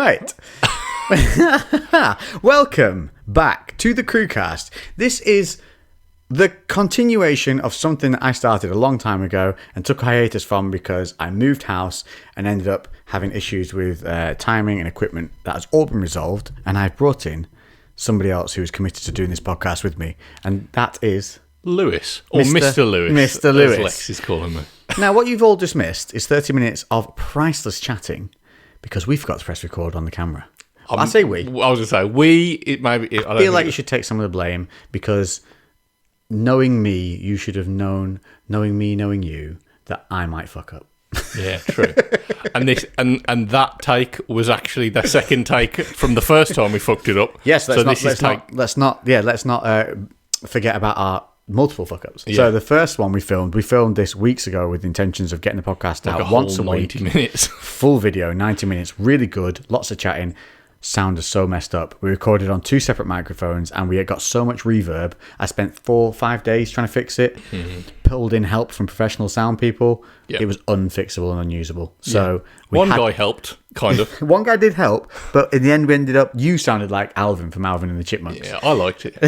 Right. Welcome back to the CREWCast. This is the continuation of something that I started a long time ago and took a hiatus from because I moved house and ended up having issues with timing and equipment. That has all been resolved, and I've brought in somebody else who is committed to doing this podcast with me, and that is... Lewis, or Mr. Lewis. Mr. Lewis. As Lex is calling me. Now, what you've all just missed is 30 minutes of priceless chatting because we forgot to press record on the camera. I say we. I was going to say we. It maybe. I feel like you should take some of the blame because knowing me, you should have known, knowing me, knowing you, that I might fuck up. Yeah, true. And this and that take was actually the second take from the first time we fucked it up. Yes, let's not forget about our multiple fuck-ups. Yeah. So the first one we filmed this weeks ago with intentions of getting the podcast out once a week. 90 minutes. Full video, 90 minutes, really good, lots of chatting. Sound is so messed up. We recorded on 2 separate microphones and we had got so much reverb. I spent 4 or 5 days trying to fix it. Mm-hmm. Pulled in help from professional sound people. Yep. It was unfixable and unusable. So one guy helped, kind of. One guy did help, but in the end we ended up, you sounded like Alvin from Alvin and the Chipmunks. Yeah, I liked it.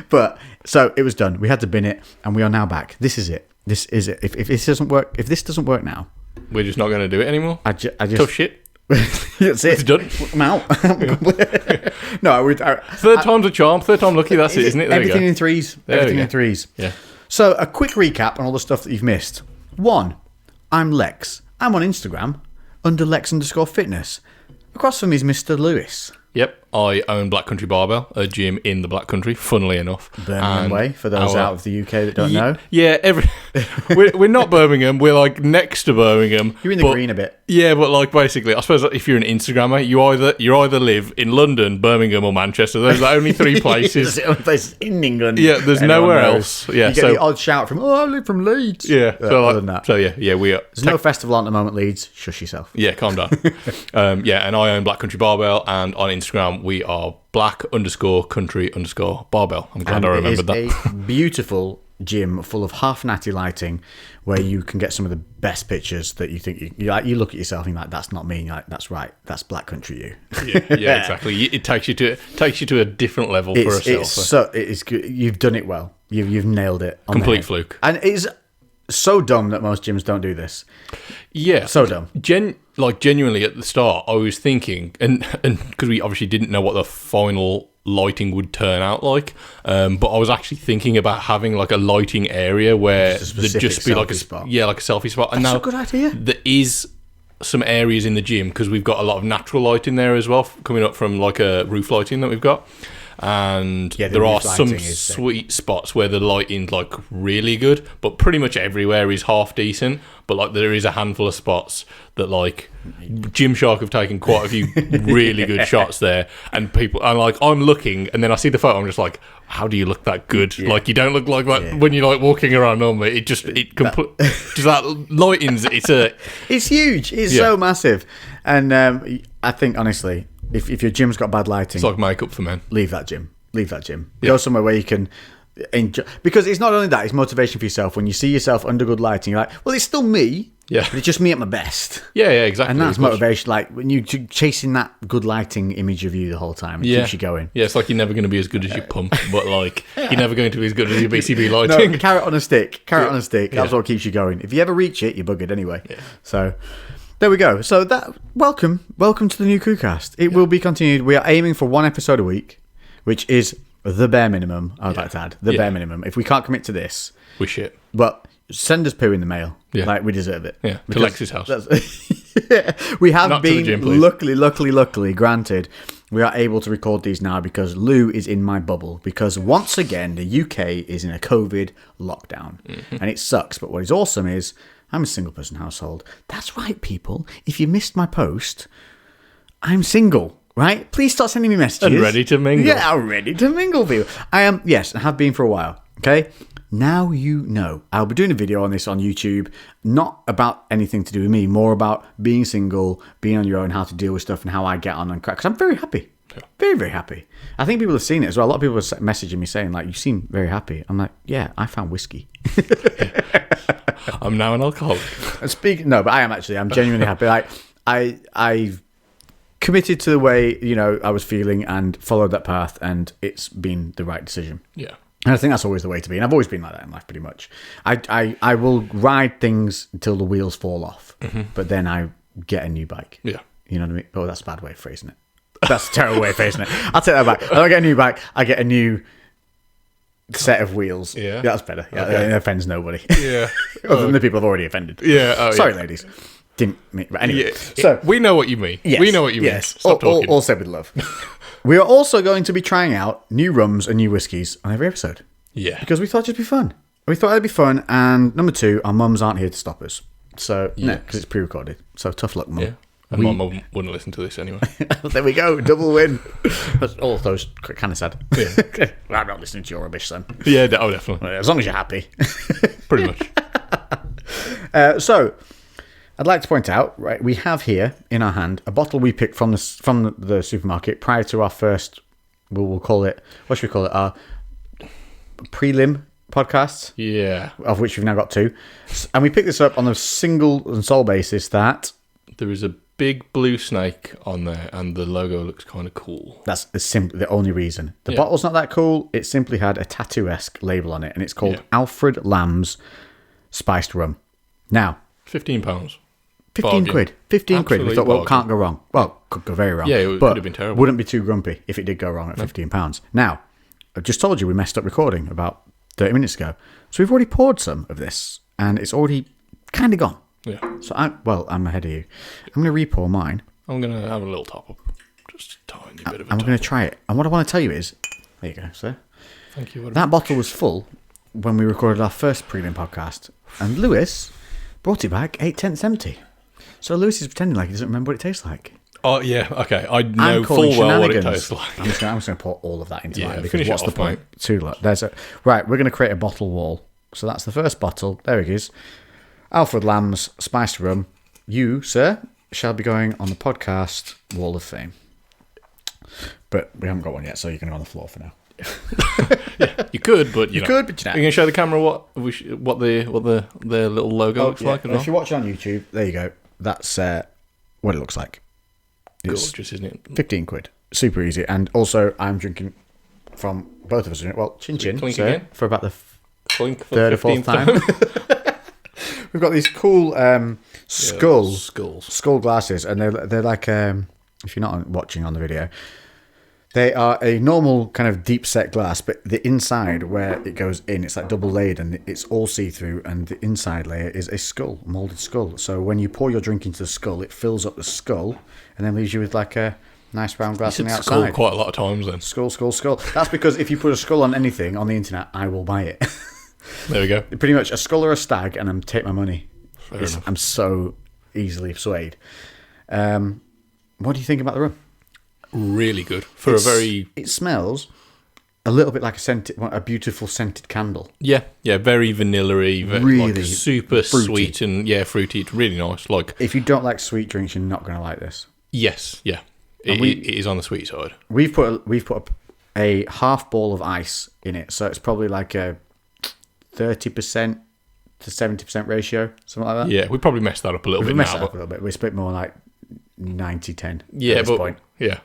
But so it was done. We had to bin it and we are now back. This is it. This is it. If this doesn't work now, we're just not going to do it anymore. I just tough shit. That's it. It's done. I'm out. No, third time's a charm. Third time lucky. That's it, isn't it? There everything in threes. Everything in threes. Yeah. So a quick recap on all the stuff that you've missed. 1, I'm Lex. I'm on Instagram under Lex_fitness. Across from me is Mr. Lewis. Yep, I own Black Country Barbell, a gym in the Black Country, funnily enough. Birmingham way, for those out of the UK that don't know. Yeah, we're not Birmingham, we're like next to Birmingham. You're in the green a bit. Yeah, but like basically, I suppose if you're an Instagrammer, you either live in London, Birmingham or Manchester. Those are the only 3 places. There's the only places in England. Yeah, there's nowhere else. Yeah, you get the odd shout from, I live from Leeds. Yeah, other than that. So yeah, we are. There's no festival on at the moment, Leeds. Shush yourself. Yeah, calm down. Yeah, and I own Black Country Barbell, and on Instagram we are Black_Country_Barbell. I'm glad I remembered that. It's a beautiful gym full of half natty lighting where you can get some of the best pictures that you think you look at yourself and you're like, that's not me. And you're like, that's right, that's Black Country you. Yeah, exactly. It takes you to a different level for a selfie. It is good. You've done it well. You've nailed it. Complete fluke. And it is so dumb that most gyms don't do this. Yeah, so dumb. Genuinely at the start, I was thinking, and because we obviously didn't know what the final lighting would turn out like, but I was actually thinking about having like a lighting area where there'd just be like a spot. Yeah, like a selfie spot. And that's now a good idea. There is some areas in the gym because we've got a lot of natural light in there as well, coming up from like a roof lighting that we've got. And there are some sweet spots where the lighting's like really good, but pretty much everywhere is half decent. But like there is a handful of spots that like Gymshark have taken quite a few really good shots there, and people are like, I'm looking, and then I see the photo, I'm just like, how do you look that good? Yeah. Like you don't look like that when you're like walking around normally. Just that lighting's it's huge. It's so massive, and I think honestly, if your gym's got bad lighting, it's like makeup for men. Leave that gym. Go somewhere where you can enjoy, because it's not only that, it's motivation for yourself. When you see yourself under good lighting, you're like, well, it's still me. Yeah, but it's just me at my best. Yeah, exactly. And that's motivation. Like when you're chasing that good lighting image of you the whole time, it keeps you going. Yeah, it's like you're never going to be as good as your pump, but like you're never going to be as good as your BCB lighting. No, carrot on a stick. On a stick. That's what keeps you going. If you ever reach it, you're buggered anyway. Yeah. So there we go. So welcome to the new CREWCast. It will be continued. We are aiming for 1 episode a week, which is the bare minimum. I would like to add the bare minimum. If we can't commit to this, we shit. But send us poo in the mail. Yeah. Like we deserve it. Yeah. To Lex's house. We have been luckily granted. We are able to record these now because Lou is in my bubble. Because once again, the UK is in a COVID lockdown, and it sucks. But what is awesome is I'm a single person household. That's right, people. If you missed my post, I'm single. Right? Please start sending me messages. And ready to mingle. Yeah, I'm ready to mingle for you. I am, yes, and have been for a while. Okay? Now you know. I'll be doing a video on this on YouTube, not about anything to do with me, more about being single, being on your own, how to deal with stuff, and how I get on and crack. Because I'm very happy. Yeah. Very, very happy. I think people have seen it as well. A lot of people are messaging me saying, like, you seem very happy. I'm like, yeah, I found whiskey. I'm now an alcoholic. No, but I am actually. I'm genuinely happy. Like, I've committed to the way, I was feeling and followed that path, and it's been the right decision. Yeah. And I think that's always the way to be. And I've always been like that in life, pretty much. I will ride things until the wheels fall off, but then I get a new bike. Yeah. You know what I mean? Oh, that's a bad way of phrasing it. That's a terrible way of phrasing it. I'll take that back. I don't get a new bike. I get a new set of wheels. Yeah. That's better. Yeah, Okay. It offends nobody. Yeah. Other than the people I've already offended. Yeah. Sorry, ladies. Didn't mean... But anyway. Yeah. So, we know what you mean. yes, We know what you mean. Yes. Stop talking. All said with love. We are also going to be trying out new rums and new whiskies on every episode. Yeah. Because we thought it'd be fun. We thought it'd be fun. And number two, our mums aren't here to stop us. So, no, because it's pre-recorded. So, tough luck, mum. Yeah. And my mum wouldn't listen to this anyway. There we go, double win. That's all those kind of sad. Yeah. I'm not listening to your rubbish, son. Yeah, definitely. As long as you're happy. Pretty much. So, I'd like to point out, right, we have here in our hand a bottle we picked from the supermarket prior to our first. We'll call it. What should we call it? Our prelim podcast. Yeah. Of which we've now got two, and we picked this up on the single and sole basis that there is a big blue snake on there, and the logo looks kind of cool. That's the only reason. The bottle's not that cool. It simply had a tattoo-esque label on it, and it's called Alfred Lamb's Spiced Rum. Now, £15. 15 quid. 15 quid. We Absolute thought, well, bargain. can't go wrong. Well, could go very wrong. Yeah, it could have been terrible. Wouldn't be too grumpy if it did go wrong at £15. Now, I just told you we messed up recording about 30 minutes ago. So we've already poured some of this, and it's already kind of gone. Yeah. So I'm ahead of you. I'm going to re-pour mine. I'm going to have a little top up. Just a tiny bit of a I'm top going to try it. And what I want to tell you is, there you go, sir. Thank you. That bottle was full when we recorded our first prelim podcast, and Lewis brought it back 8/10 empty. So Lewis is pretending like he doesn't remember what it tastes like. Oh, yeah, okay. I know I'm full calling well what it shenanigans. tastes like. I'm just going to pour all of that into mine, because finish it what's the off, point? mate. Too low. Right, we're going to create a bottle wall. So that's the first bottle. There it is. Alfred Lamb's Spiced Rum. You, sir, shall be going on the podcast Wall of Fame. But we haven't got one yet, so you're going to go on the floor for now. Yeah, you could, but you could, but you're not. You can show the camera what the little logo looks like. If you watch it on YouTube, there you go. That's what it looks like. It's gorgeous, isn't it? 15 quid. Super easy. And also, I'm drinking from both of us. Well, chin, Clink sir, again? for about the Clink for third the or fourth 15th time. We've got these cool skulls. skull glasses, and they're like, if you're not watching on the video, they are a normal kind of deep set glass, but the inside where it goes in, it's like double layered, and it's all see through, and the inside layer is a skull, a molded skull. So when you pour your drink into the skull, it fills up the skull, and then leaves you with like a nice round glass on the Skull outside. quite a lot of times then. Skull. That's because if you put a skull on anything on the internet, I will buy it. There we go. Pretty much a skull or a stag, and I'm take my money. Fair enough. I'm so easily swayed. What do you think about the rum? Really good for It smells a little bit like a beautiful scented candle. Yeah, very vanilla-y, Really like super fruity. sweet and fruity. It's really nice. Like, If you don't like sweet drinks, you're not going to like this. yes, yeah, it is on the sweet side. We've put a half ball of ice in it, so it's probably like a 30% to 70% ratio, something like that. Yeah, we probably messed that up a little bit. We messed it up a little bit. We split more like 90-10. Yeah, at this point.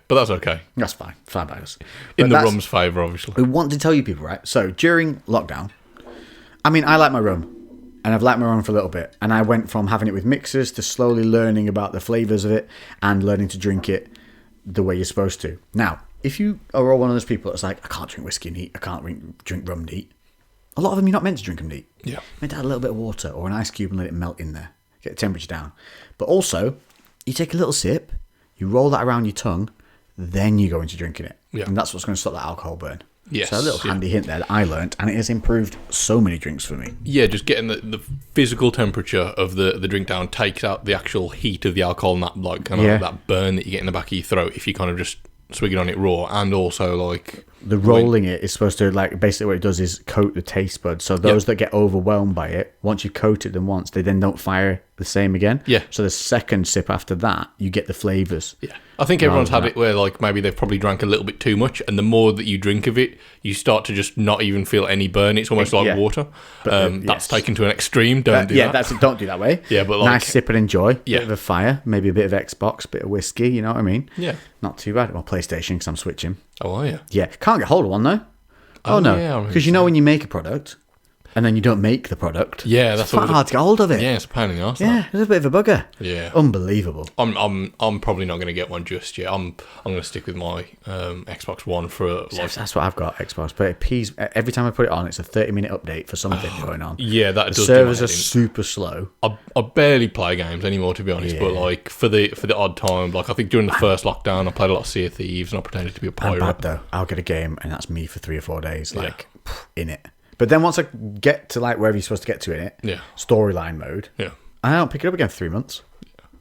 but that's okay. That's fine. Fine by us. In But the rum's favour, obviously. We want to tell you people, right? So during lockdown, I mean, I like my rum, and I've liked my rum for a little bit, and I went from having it with mixers to slowly learning about the flavours of it and learning to drink it the way you're supposed to. Now, if you are all one of those people that's like, I can't drink whiskey neat, I can't drink rum neat, a lot of them you're not meant to drink them neat. Yeah. You're meant to add a little bit of water or an ice cube and let it melt in there, get the temperature down. But also, you take a little sip, you roll that around your tongue, then you go into drinking it. Yeah. And that's what's going to stop that alcohol burn. Yes, So a little handy hint there that I learnt, and it has improved so many drinks for me. Yeah, just getting the physical temperature of the drink down takes out the actual heat of the alcohol and that like kind of that burn that you get in the back of your throat if you kind of just swig it on it raw, and also like the rolling it is supposed to like basically what it does is coat the taste buds. So those that get overwhelmed by it, once you've coated them once, they then don't fire the same again. Yeah. So the second sip after that, you get the flavours. Yeah. I think everyone's had it where like maybe they've probably drank a little bit too much, and the more that you drink of it, you start to just not even feel any burn. It's almost like water. That's taken to an extreme. Don't do that. Don't do that way. Yeah, but like, nice sip and enjoy. Yeah. Bit of a fire, maybe a bit of Xbox, bit of whiskey. You know what I mean? Yeah. Not too bad. Well, PlayStation because I'm switching. Oh, are you? Yeah. Can't get hold of one though. Oh no, because you know when you make a product. And then you don't make the product. Yeah, that's quite hard to get hold of it. Yeah, it's a pain in the arse. Yeah, it's a bit of a bugger. Yeah, unbelievable. I'm probably not going to get one just yet. I'm going to stick with my Xbox One for. That's what I've got, Xbox. But every time I put it on, it's a 30-minute update for something going on. Yeah, that the servers are super slow. I barely play games anymore, to be honest. Yeah. But like for the odd time, like I think during the first lockdown, I played a lot of Sea of Thieves and I pretended to be a pirate. I'm bad though. I'll get a game and that's me for 3 or 4 days, in it. But then once I get to like wherever you're supposed to get to in it, storyline mode, I don't pick it up again for 3 months.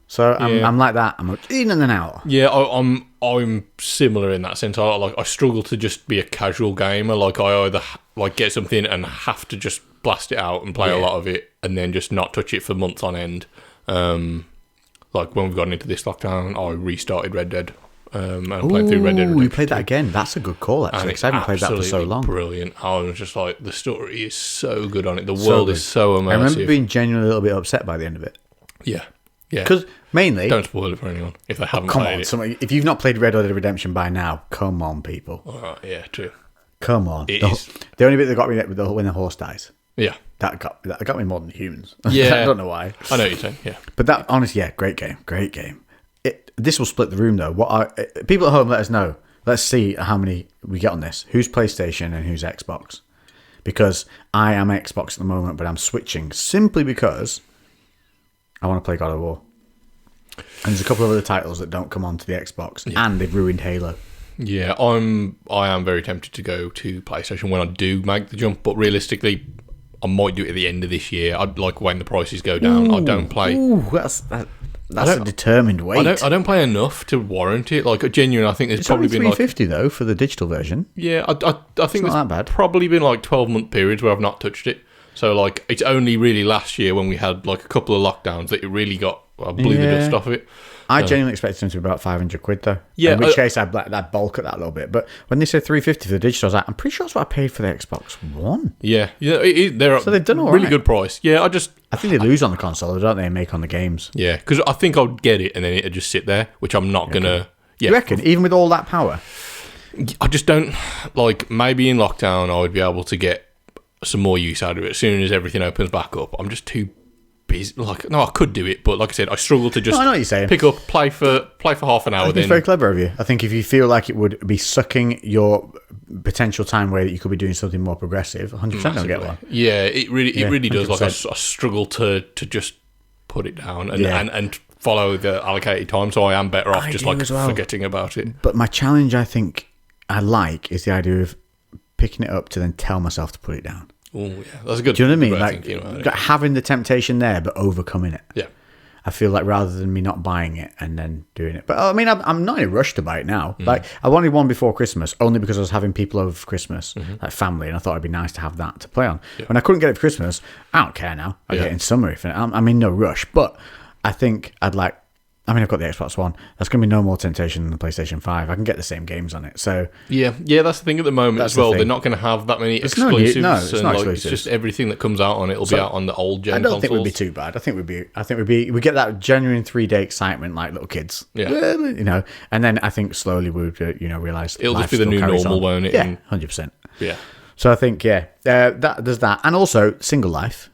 So I'm like that. I'm in and then out. Yeah, I'm similar in that sense. I struggle to just be a casual gamer. Like I either like get something and have to just blast it out and play a lot of it, and then just not touch it for months on end. Like when we've gotten into this lockdown, I restarted Red Dead. And played through Red Dead Redemption. You played that again. That's a good call, actually, because I haven't played that for so long. Brilliant. I was just like, the story is so good on it. The world is so immersive. I remember being genuinely a little bit upset by the end of it. Yeah. Yeah. Because mainly... Don't spoil it for anyone if they haven't played it. If you've not played Red Dead Redemption by now, come on, people. Yeah, true. Come on. The only bit that got me when the horse dies. Yeah. That got me more than humans. Yeah. I don't know why. I know what you're saying, yeah. But that, honestly, great game. Great game. This will split the room, though. People at home, let us know. Let's see how many we get on this. Who's PlayStation and who's Xbox? Because I am Xbox at the moment, but I'm switching simply because I want to play God of War. And there's a couple of other titles that don't come onto the Xbox, and they've ruined Halo. Yeah, I am very tempted to go to PlayStation when I do make the jump, but realistically, I might do it at the end of this year. I'd like when the prices go down. I don't play. That's a determined wait. I don't play enough to warrant it. Like genuine, I think there's probably been $350 though for the digital version. Yeah, I think not that bad. Probably been like 12-month periods where I've not touched it. So like it's only really last year when we had like a couple of lockdowns that it really blew the dust off of it. I genuinely expected them to be about £500 though. Yeah, in which case I'd bulk at that a little bit. But when they said $350 for the digital, I was like, I'm pretty sure that's what I paid for the Xbox One. Yeah, so they've done all really good price. Yeah, I think they lose on the console, don't they? And make on the games. Yeah, because I think I'd get it and then it'd just sit there, which I'm not gonna. Yeah, you reckon even with all that power? I just don't like. Maybe in lockdown I would be able to get some more use out of it as soon as everything opens back up. I'm just too busy. Like, no, I could do it, but like I said, I struggle to just I know what you're saying. Pick up, play for half an hour. It's very clever of you. I think if you feel like it would be sucking your potential time away that you could be doing something more progressive, 100% don't get one. Yeah, it really does. Like I struggle to just put it down and follow the allocated time, so I am better off just like forgetting about it. But my challenge, I think I like, is the idea of picking it up to then tell myself to put it down. Oh yeah, that's a good. Do you know what I mean? Like having the temptation there, but overcoming it. Yeah, I feel like rather than me not buying it and then doing it. But I mean, I'm not in a rush to buy it now. Like I wanted one before Christmas, only because I was having people over for Christmas, like family, and I thought it'd be nice to have that to play on. Yeah. When I couldn't get it for Christmas, I don't care now. I get it in summer. If I'm in no rush, but I think I've got the Xbox One. That's going to be no more temptation than the PlayStation 5. I can get the same games on it. So yeah, that's the thing at the moment as well. They're not going to have that many exclusives. It's not exclusives. It's just everything that comes out on it will be out on the old gen. I don't consoles. think we'd be too bad. I think we get that genuine 3-day excitement like little kids. Yeah, and then I think slowly we would realize it'll just be the new normal, won't it? Yeah, 100%. Yeah. So I think that does that, and also single life.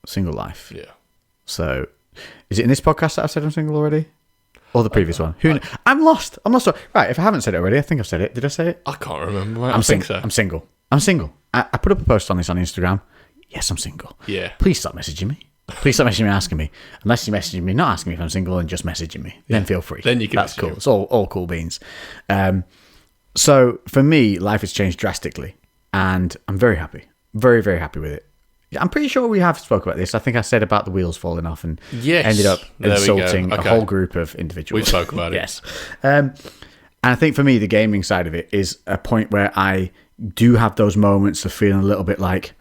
Yeah. So. Is it in this podcast that I've said I'm single already? Or the previous one? I'm lost. Right, if I haven't said it already, I think I've said it. Did I say it? I can't remember. Mate. I think so. I'm single. I put up a post on this on Instagram. Yes, I'm single. Yeah. Please stop messaging me. Please stop messaging me asking me. Unless you're messaging me, not asking me if I'm single and just messaging me. Then feel free. Then you can. That's cool. It's all cool beans. So for me, life has changed drastically. And I'm very happy. Very, very happy with it. I'm pretty sure we have spoke about this. I think I said about the wheels falling off and ended up insulting a whole group of individuals. We spoke about it. Yes. And I think for me, the gaming side of it is a point where I do have those moments of feeling a little bit like,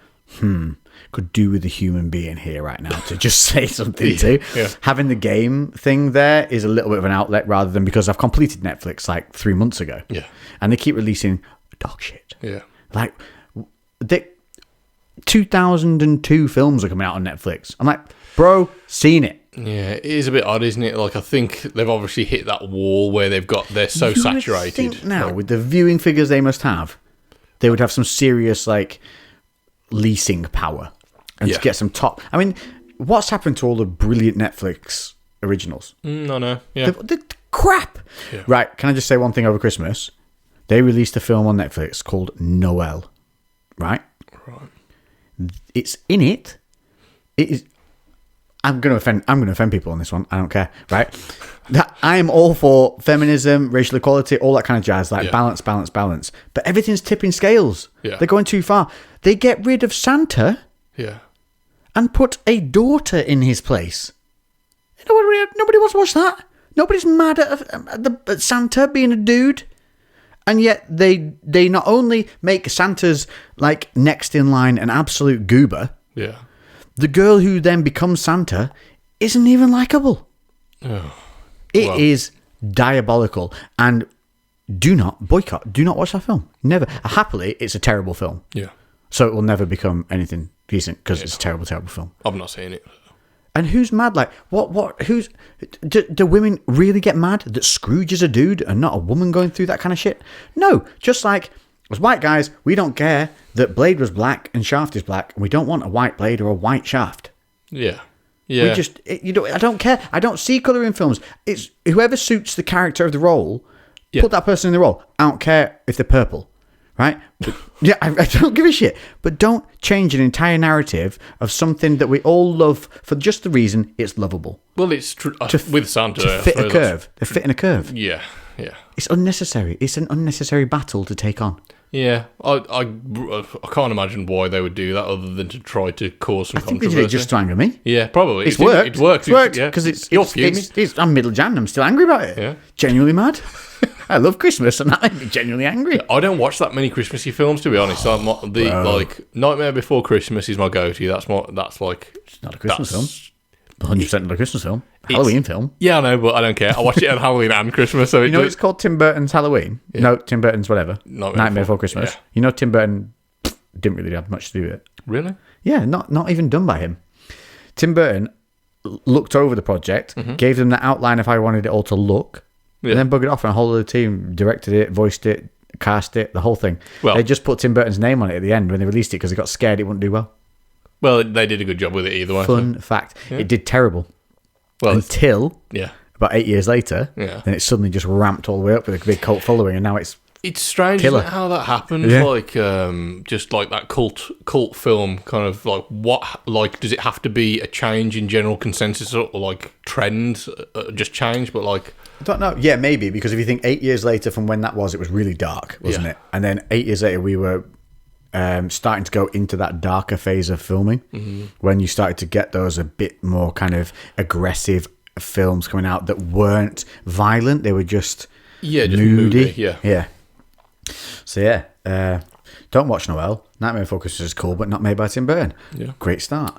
could do with a human being here right now to just say something to. Having the game thing there is a little bit of an outlet rather than because I've completed Netflix like 3 months ago. Yeah. And they keep releasing dog shit. Yeah. Like, 2002 films are coming out on Netflix. I'm like, bro, seen it. Yeah, it is a bit odd, isn't it? Like, I think they've obviously hit that wall where they're so saturated. Think now, with the viewing figures they must have, they would have some serious, like, leasing power. And to get some top... I mean, what's happened to all the brilliant Netflix originals? I know, yeah. The crap! Yeah. Right, can I just say one thing over Christmas? They released a film on Netflix called Noel. Right? It's in it. It is... I'm going to offend people on this one. I don't care, right? I am all for feminism, racial equality, all that kind of jazz, like balance. But everything's tipping scales. Yeah. They're going too far. They get rid of Santa and put a daughter in his place. Nobody wants to watch that. Nobody's mad at Santa being a dude. And yet they not only make Santa's like next in line an absolute goober. Yeah. The girl who then becomes Santa isn't even likable. Oh, it is diabolical. And do not boycott. Do not watch that film. Never. Happily, it's a terrible film. Yeah. So it will never become anything decent because it's a terrible, terrible film. I've not seen it. And who's mad? Like, do women really get mad that Scrooge is a dude and not a woman going through that kind of shit? No. Just like... As white guys, we don't care that Blade was black and Shaft is black, and we don't want a white Blade or a white Shaft. Yeah. We just, I don't care. I don't see colour in films. It's whoever suits the character of the role, put that person in the role. I don't care if they're purple, right? But, I don't give a shit. But don't change an entire narrative of something that we all love for just the reason it's lovable. Well, it's with Santa. To fit a curve. They're fitting a curve. Yeah. It's unnecessary. It's an unnecessary battle to take on. Yeah, I can't imagine why they would do that other than to try to cause some controversy. I think they did it just to anger me. Yeah, probably. It's worked. It worked. It's worked because you're fuming. I'm middle Jan. I'm still angry about it. Yeah, genuinely mad. I love Christmas, and that made me genuinely angry. I don't watch that many Christmassy films, to be honest. I'm not, like Nightmare Before Christmas is my go-to. That's like it's not a Christmas film. 100% not a Christmas film. Halloween film. Yeah, I know, but I don't care. I watch it on Halloween and Christmas. So it's called Tim Burton's Halloween? Yeah. No, Tim Burton's whatever. Nightmare Before Christmas. Yeah. You know Tim Burton didn't really have much to do with it. Really? Yeah, not even done by him. Tim Burton looked over the project, gave them the outline of how he wanted it all to look, and then buggered off, and a whole other team directed it, voiced it, cast it, the whole thing. Well, they just put Tim Burton's name on it at the end when they released it because they got scared it wouldn't do well. Well, they did a good job with it either way. Fun fact. Yeah. It did terrible. Well, until about 8 years later, then it suddenly just ramped all the way up with a big cult following, and now it's strange, isn't it, how that happens? Yeah. Like, just like that cult film kind of like what? Like, does it have to be a change in general consensus or like trends just change? But like, I don't know. Yeah, maybe because if you think 8 years later from when that was, it was really dark, wasn't it? And then 8 years later, we were starting to go into that darker phase of filming when you started to get those a bit more kind of aggressive films coming out that weren't violent. They were just moody. Yeah. So don't watch Noel. Nightmare Before Christmas is cool, but not made by Tim Burton. Yeah, great start.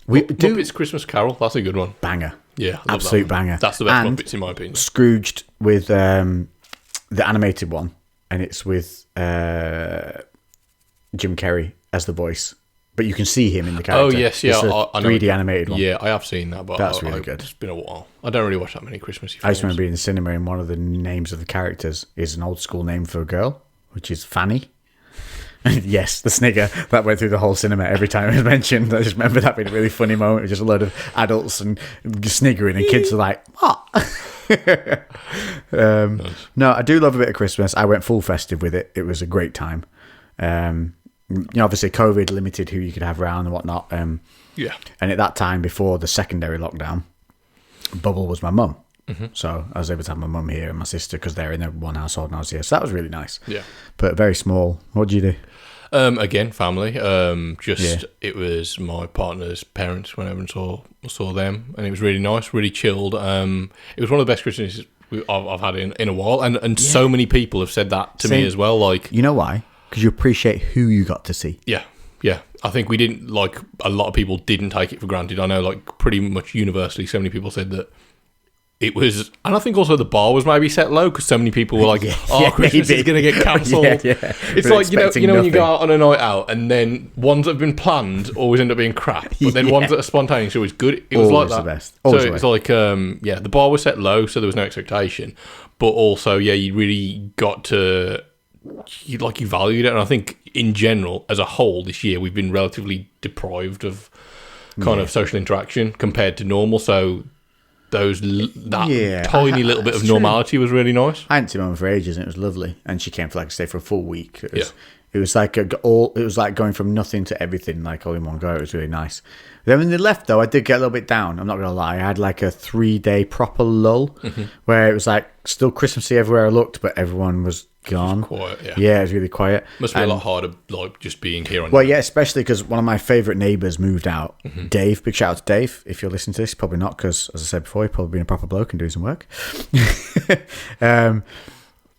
Muppets Christmas Carol. That's a good one. Banger. Yeah, absolute banger. That's the best Muppets in my opinion. Scrooged with the animated one, and it's with Jim Carrey as the voice, but you can see him in the character. Oh yes, yeah, I know 3D animated one. Yeah, I have seen that, but that's really good. It's been a while. I don't really watch that many Christmassy films. I just remember being in the cinema, and one of the names of the characters is an old school name for a girl, which is Fanny. Yes, the snigger that went through the whole cinema every time it was mentioned. I just remember that being a really funny moment. It was just a load of adults and sniggering, and kids are like, "What?" Nice. No, I do love a bit of Christmas. I went full festive with it. It was a great time. Obviously COVID limited who you could have around and whatnot. And at that time, before the secondary lockdown, Bubble was my mum. So I was able to have my mum here and my sister because they're in the one household and I was here. So that was really nice. Yeah. But very small. What did you do? Again, family. It was my partner's parents went over and saw them, and it was really nice, really chilled. It was one of the best Christmases I've had in a while, and so many people have said that to me as well. Like, you know why? Because you appreciate who you got to see. Yeah. I think we didn't, like, a lot of people didn't take it for granted. I know, like, pretty much universally, so many people said that it was, and I think also the bar was maybe set low because so many people were like, Christmas is going to get cancelled. It's like, you know when you go out on a night out and then ones that have been planned always end up being crap, but then ones that are spontaneous are always good. It was always like that. The best. So it was like, the bar was set low, so there was no expectation, but also, you really got to, you valued it, and I think in general, as a whole, this year, we've been relatively deprived of kind of social interaction compared to normal, so that tiny little bit of normality was really nice. I hadn't seen my mum for ages, and it was lovely. And she came for like stay for a full week. It was like going from nothing to everything, like all in one go. It was really nice. Then when they left, though, I did get a little bit down. I'm not gonna lie. I had like a 3-day proper lull, where it was like still Christmassy everywhere I looked, but everyone was gone. Quiet, it was really quiet. Must be a lot harder, like just being here. Especially because one of my favourite neighbours moved out. Dave, big shout out to Dave. If you're listening to this, probably not, because as I said before, he's probably been a proper bloke and doing some work.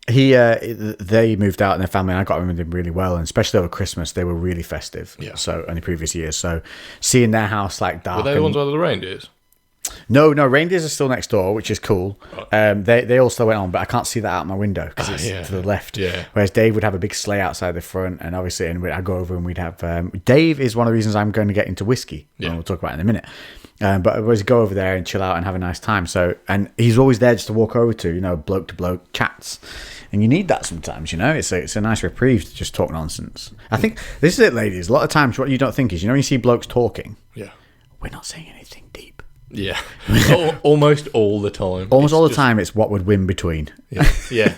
They moved out and their family, and I got on with them really well, and especially over Christmas, they were really festive. So in the previous years, so seeing their house like dark. Were they the ones where the reindeers? No, reindeers are still next door, which is cool. They also went on, but I can't see that out my window because it's to the left. Whereas Dave would have a big sleigh outside the front, and obviously, I'd go over and we'd have. Dave is one of the reasons I'm going to get into whiskey. And we'll talk about it in a minute. But I always go over there and chill out and have a nice time. So, and he's always there just to walk over to, bloke to bloke chats. And you need that sometimes, It's a nice reprieve to just talk nonsense. I think this is it, ladies. A lot of times, what you don't think is, when you see blokes talking, we're not saying anything deep. Yeah, almost all the time. Almost all the time, it's what would win between. Yeah.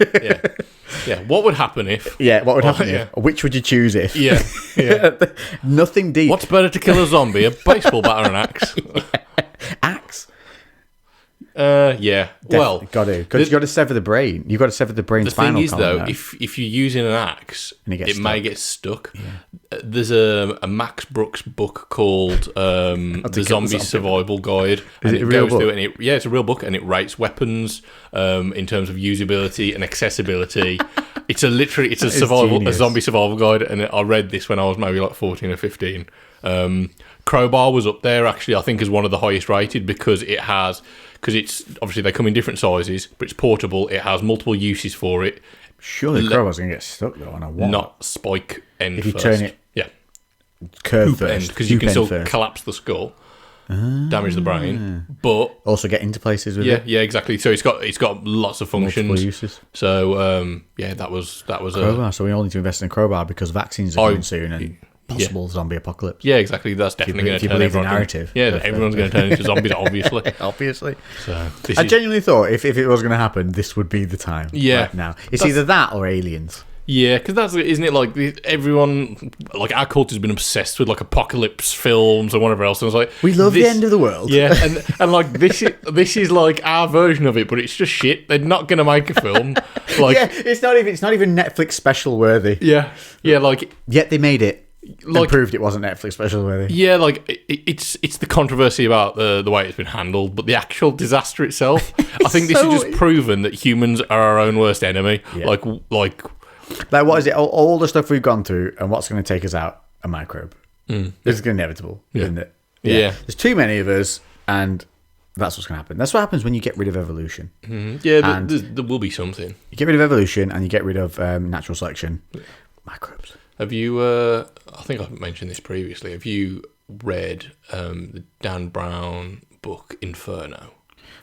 What would happen if? Yeah, what would happen if? Which would you choose if? Yeah. Nothing deep. What's better to kill a zombie, a baseball bat or an axe? Axe? Well, got to, because you got to sever the brain. You got to sever the brain's spinal column. The thing is, though, if you're using an axe, it may get stuck. There's a Max Brooks book called The Zombie Survival Guide. Is it a real book? It's a real book, and it rates weapons in terms of usability and accessibility. It's a zombie survival guide, and I read this when I was maybe like 14 or 15. Crowbar was up there, actually, I think, as one of the highest rated because it's obviously they come in different sizes, but it's portable. It has multiple uses for it. Surely crowbar's going to get stuck though on a wall. Not spike end if you first. Turn it curve hoop first, end, because you can still collapse the skull, damage the brain, but also get into places with it. Yeah, exactly. So it's got lots of functions. Multiple uses. So that was crowbar. So we all need to invest in a crowbar because vaccines are coming soon and possible zombie apocalypse. Yeah, exactly. That's definitely going to turn everyone the narrative. Everyone's going to turn into zombies, obviously. So I genuinely thought if it was going to happen, this would be the time. Right now, it's either that or aliens. Yeah, because isn't it like everyone, like our culture's been obsessed with like apocalypse films or whatever else, and it's like we love the end of the world. Yeah, and like this is like our version of it, but it's just shit. They're not going to make a film. Like it's not even Netflix special worthy. Yeah, like yet they made it. Like, proved it wasn't Netflix special worthy. Yeah, like it's the controversy about the way it's been handled, but the actual disaster itself, I think this has just proven that humans are our own worst enemy. Yeah. Like what is it? All the stuff we've gone through, and what's going to take us out? A microbe. This is inevitable, isn't it? Yeah. There's too many of us, and that's what's going to happen. That's what happens when you get rid of evolution. Mm-hmm. Yeah, there will be something. You get rid of evolution, and you get rid of natural selection. Microbes. Have you? I think I've mentioned this previously. Have you read the Dan Brown book Inferno?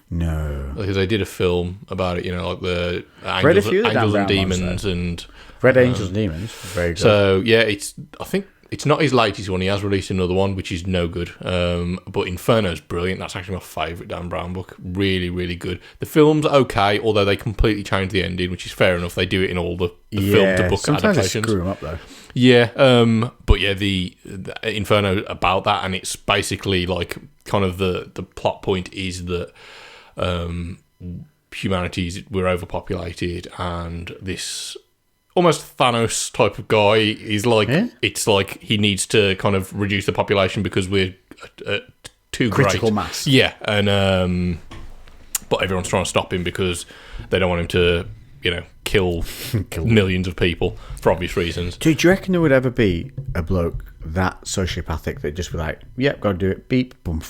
No, because they did a film about it. Like the Angels and Demons and Red Angels and Demons. Very good. So I think it's not his latest one. He has released another one, which is no good. But Inferno's brilliant. That's actually my favourite Dan Brown book. Really, really good. The film's okay, although they completely changed the ending, which is fair enough. They do it in all the film to book sometimes adaptations. They screw them up though. Yeah, but the Inferno about that, and it's basically like kind of the plot point is that we're overpopulated, and this almost Thanos type of guy is like it's like he needs to kind of reduce the population because we're too critical great. Mass. Yeah, and but everyone's trying to stop him because they don't want him to kill millions of people for obvious reasons. Do you reckon there would ever be a bloke that sociopathic that just be like, yep, got to do it, beep, boom.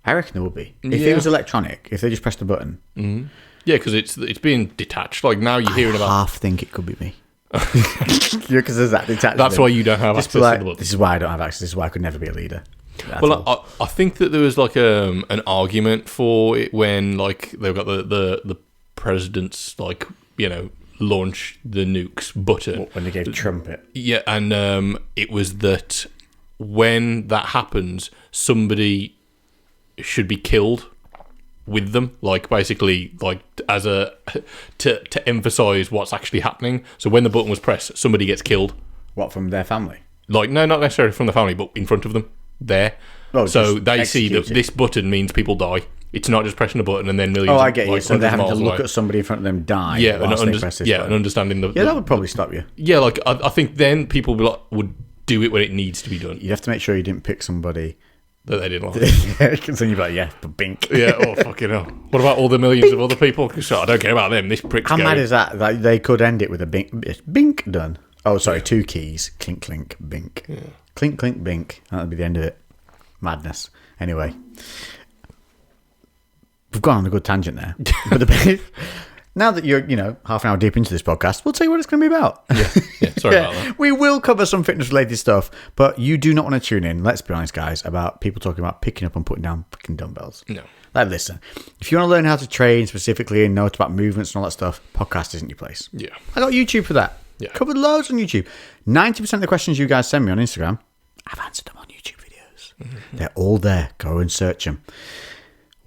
I reckon there would be. If it was electronic, if they just pressed the button. Mm-hmm. Yeah, because it's being detached. Like now you're hearing about... I half think it could be me. Because there's that detachment. That's why you don't have access to the button. This is why I don't have access. This is why I could never be a leader. I think that there was like an argument for it when like they've got the president's like, you know, launch the nukes button. When they gave Trump it. Yeah, and it was that when that happens, somebody should be killed with them, like basically like as a to emphasize what's actually happening. So when the button was pressed, somebody gets killed. What, from their family? Like, no, not necessarily from the family, but in front of them there. So they see that this button means people die. It's not just pressing a button and then millions. Oh, I get you. So they're having to look at somebody in front of them die. Yeah, and understanding the. Yeah, that would probably stop you. Yeah, like I think then people would do it when it needs to be done. You have to make sure you didn't pick somebody that they didn't like. Because then you'd be like, yeah, but bink. Yeah, oh, fucking hell. What about all the millions of other people? Because I don't care about them. This prick's going. How mad is that? Like, they could end it with a bink. Bink done. Oh, sorry, 2 keys. Clink, clink, bink. Yeah. Clink, clink, bink. That would be the end of it. Madness. Anyway. We've gone on a good tangent there. But now that you're, half an hour deep into this podcast, we'll tell you what it's going to be about. Yeah, sorry about that. We will cover some fitness-related stuff, but you do not want to tune in, let's be honest, guys, about people talking about picking up and putting down fucking dumbbells. No. Like, listen, if you want to learn how to train specifically and know about movements and all that stuff, podcast isn't your place. Yeah. I got YouTube for that. Yeah. Covered loads on YouTube. 90% of the questions you guys send me on Instagram, I've answered them on YouTube videos. Mm-hmm. They're all there. Go and search them.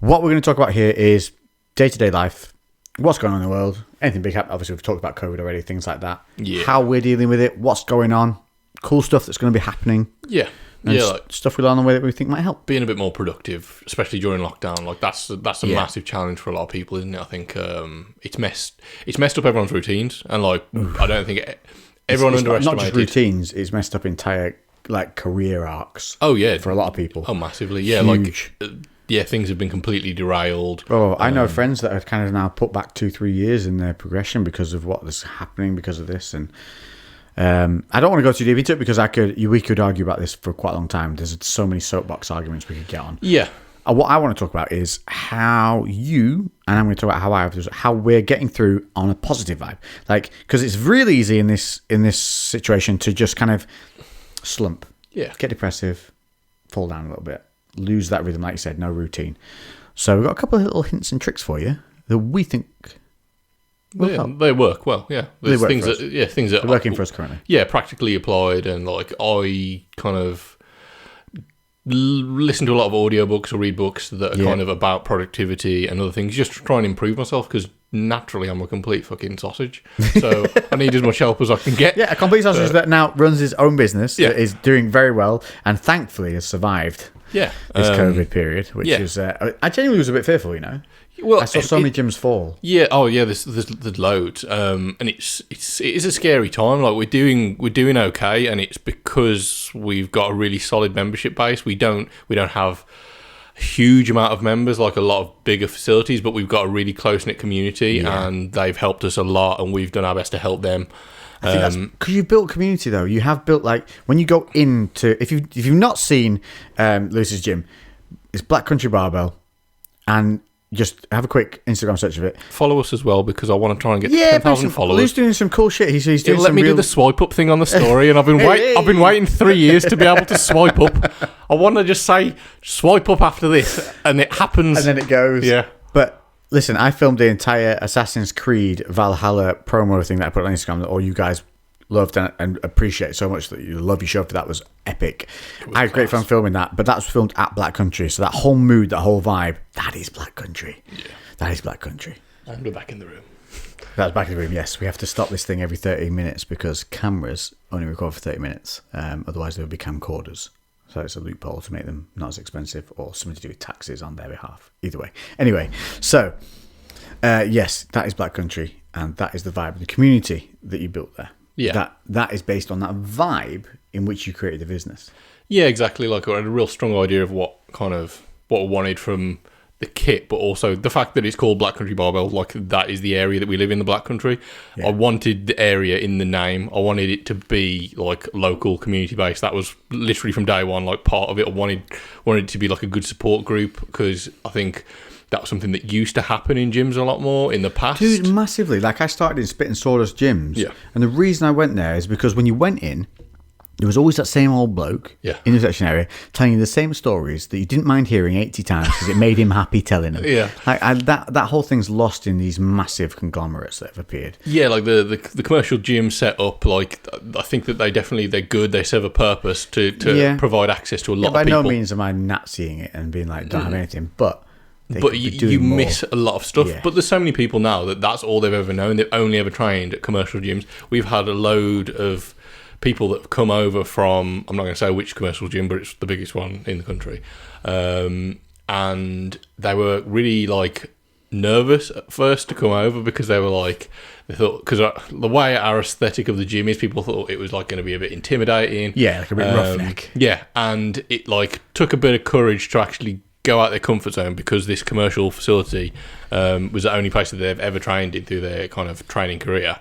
What we're going to talk about here is day-to-day life, what's going on in the world, anything big happening. Obviously, we've talked about COVID already, things like that. Yeah. How we're dealing with it, what's going on, cool stuff that's going to be happening. Yeah. And stuff we learn on the way that we think might help. Being a bit more productive, especially during lockdown, like that's a massive challenge for a lot of people, isn't it? I think it's messed up everyone's routines, and like I don't think everyone underestimated. Not just routines; it's messed up entire like career arcs. Oh yeah, for a lot of people. Oh, massively. Yeah, huge. Things have been completely derailed. Oh, I know friends that have kind of now put back 2-3 years in their progression because of what is happening because of this. And I don't want to go too deep into it because we could argue about this for quite a long time. There's so many soapbox arguments we could get on. Yeah. What I want to talk about is how you, and I'm going to talk about how we're getting through on a positive vibe. Like, because it's really easy in this situation to just kind of slump. Yeah. Get depressive, fall down a little bit. Lose that rhythm, like you said, no routine. So we've got a couple of little hints and tricks for you that we think will help. They work well, yeah. They work things for us. things that they're working for us currently. Yeah, practically applied, and like I kind of listen to a lot of audiobooks or read books that are kind of about productivity and other things, just to try and improve myself because naturally I'm a complete fucking sausage. So I need as much help as I can get. Yeah, a complete sausage that now runs his own business, that is doing very well, and thankfully has survived. Yeah, this COVID period, which is I genuinely was a bit fearful, Well, I saw so many gyms fall. Yeah, there's loads, and it is a scary time. Like we're doing okay, and it's because we've got a really solid membership base. We don't have a huge amount of members like a lot of bigger facilities, but we've got a really close knit community, and they've helped us a lot, and we've done our best to help them. I think that's because you've built community, though. You have built, like, when you go into, if you've not seen Lewis's gym, it's Black Country Barbell, and just have a quick Instagram search of it. Follow us as well because I want to try and get 10,000 followers. Lewis doing some cool shit. He's doing let me do the swipe up thing on the story, and I've been waiting 3 years to be able to swipe up. I want to just say swipe up after this, and it happens, and then it goes. Yeah, but. Listen, I filmed the entire Assassin's Creed Valhalla promo thing that I put on Instagram that all you guys loved and appreciate so much that you love your show for. That was epic. I had great fun filming that, but that was filmed at Black Country. So that whole mood, that whole vibe, that is Black Country. Yeah. That is Black Country. And we're back in the room. That's back in the room, yes. We have to stop this thing every 30 minutes because cameras only record for 30 minutes. Otherwise, there would be camcorders. So it's a loophole to make them not as expensive or something to do with taxes on their behalf. Either way. Anyway, so yes, that is Black Country, and that is the vibe of the community that you built there. Yeah. That is based on that vibe in which you created the business. Yeah, exactly. Like I had a real strong idea of what I wanted from the kit, but also the fact that it's called Black Country Barbell, like that is the area that we live in, the Black Country. Yeah. I wanted the area in the name. I wanted it to be like local, community based. That was literally from day one, like part of it. I wanted it to be like a good support group, because I think that was something that used to happen in gyms a lot more in the past. Dude, massively. Like, I started in Spit and Sawdust gyms. Yeah. And the reason I went there is because when you went in, there was always that same old bloke in the section area telling you the same stories that you didn't mind hearing 80 times because it made him happy telling them. Yeah. Like, that whole thing's lost in these massive conglomerates that have appeared. Yeah, like the commercial gym set up, like, I think that they're good. They serve a purpose to provide access to a lot of people. By no means am I Naziing it and being like, don't have anything, but you miss a lot of stuff. Yeah. But there's so many people now that's all they've ever known. They've only ever trained at commercial gyms. We've had a load of people that have come over from, I'm not going to say which commercial gym, but it's the biggest one in the country. And they were really like nervous at first to come over, because they thought, because the way our aesthetic of the gym is, people thought it was like going to be a bit intimidating. Yeah, like a bit roughneck. Yeah, and it like took a bit of courage to actually go out their comfort zone, because this commercial facility was the only place that they've ever trained in through their kind of training career.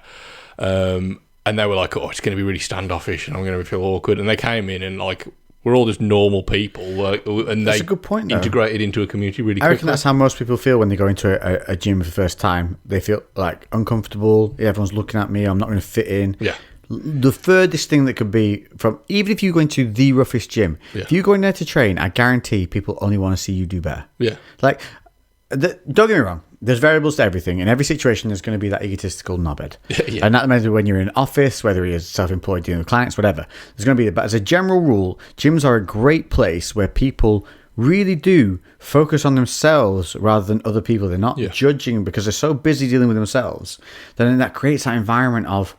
And they were like, oh, it's going to be really standoffish and I'm going to feel awkward. And they came in and like, we're all just normal people. And that's a good point, though. Integrated into a community really quickly. I reckon that's how most people feel when they go into a gym for the first time. They feel like uncomfortable. Everyone's looking at me. I'm not going to fit in. Yeah. The furthest thing that could be from, even if you go into the roughest gym, if you go in there to train, I guarantee people only want to see you do better. Yeah. Like, don't get me wrong. There's variables to everything. In every situation, there's going to be that egotistical knobhead. Yeah. And that matter when you're in an office, whether you're self-employed dealing with clients, whatever. There's going to be but as a general rule, gyms are a great place where people really do focus on themselves rather than other people. They're not judging because they're so busy dealing with themselves. Then that creates that environment of,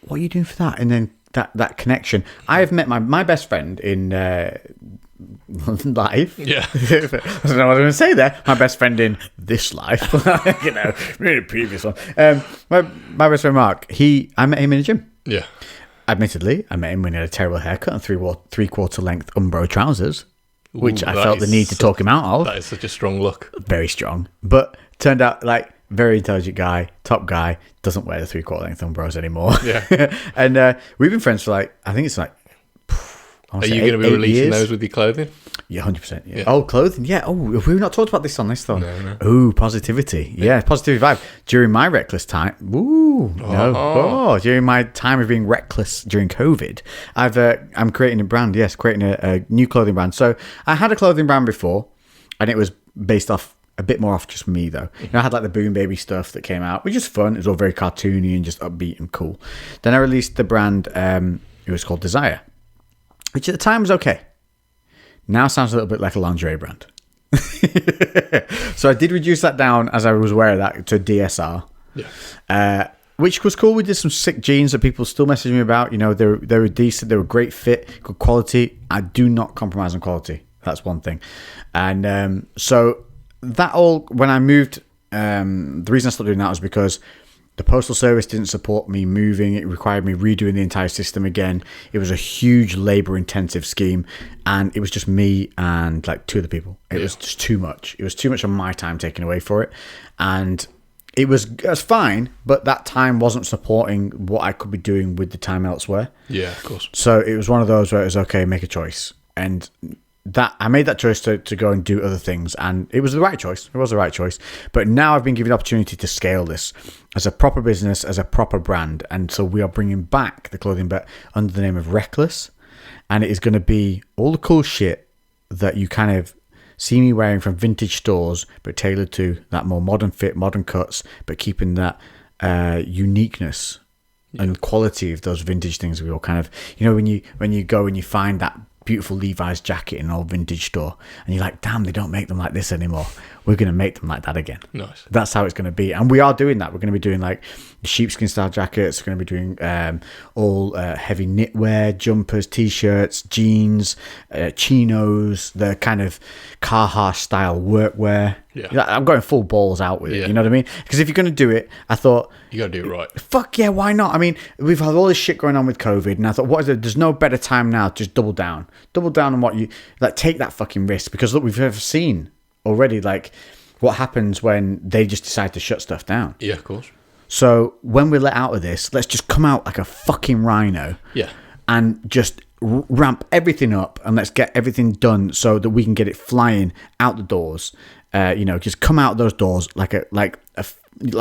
what are you doing for that? And then that connection. I have met my best friend in life. Yeah. I don't know what I was going to say there. My best friend in this life. Really previous one. My best friend Mark, I met him in a gym. Yeah. Admittedly, I met him when he had a terrible haircut and three-quarter length Umbro trousers, which I felt the need to talk him out of. That is such a strong look. Very strong. But turned out, like, very intelligent guy, top guy, doesn't wear the three-quarter length Umbros anymore. Yeah. And we've been friends for I think it's are you going to be releasing those with your clothing? Yeah, 100%. Yeah. Oh, clothing. Yeah. Oh, have we not talked about this on this though? No. Oh, positivity. Yeah, positivity vibe. During my reckless time, during my time of being reckless during COVID, I'm creating a brand. Yes, creating a new clothing brand. So I had a clothing brand before, and it was based off a bit more off just me though. I had like the Boom Baby stuff that came out, which is fun. It was all very cartoony and just upbeat and cool. Then I released the brand. It was called Desire, which at the time was okay. Now sounds a little bit like a lingerie brand. So I did reduce that down as I was aware of that to DSR. Yeah. Which was cool. We did some sick jeans that people still message me about. They were decent. They were great fit, good quality. I do not compromise on quality. That's one thing. And so that all, when I moved, the reason I stopped doing that was because the postal service didn't support me moving. It required me redoing the entire system again. It was a huge labor-intensive scheme, and it was just me and like two other people. It was just too much. It was too much of my time taken away for it, and it was fine, but that time wasn't supporting what I could be doing with the time elsewhere. Yeah, of course. So it was one of those where it was okay, make a choice, and that I made that choice to go and do other things, and it was the right choice. It was the right choice. But now I've been given the opportunity to scale this as a proper business, as a proper brand, and so we are bringing back the clothing, but under the name of Reckless, and it is going to be all the cool shit that you kind of see me wearing from vintage stores, but tailored to that more modern fit, modern cuts, but keeping that uniqueness and quality of those vintage things. We all kind of, when you go and you find that beautiful Levi's jacket in an old vintage store, and you're like, damn, they don't make them like this anymore. We're going to make them like that again. Nice. That's how it's going to be. And we are doing that. We're going to be doing like sheepskin style jackets. We're going to be doing all heavy knitwear, jumpers, t-shirts, jeans, chinos, the kind of Carhartt style workwear. Yeah. I'm going full balls out with it. You know what I mean? Because if you're going to do it, I thought, you got to do it right. Fuck yeah, why not? I mean, we've had all this shit going on with COVID, and I thought, what is it? There's no better time now to just double down on what you like. Take that fucking risk, because look, we've never seen already, like, what happens when they just decide to shut stuff down. Yeah, of course. So when we're let out of this, let's just come out like a fucking rhino. Yeah. And just ramp everything up, and let's get everything done so that we can get it flying out the doors. Just come out those doors like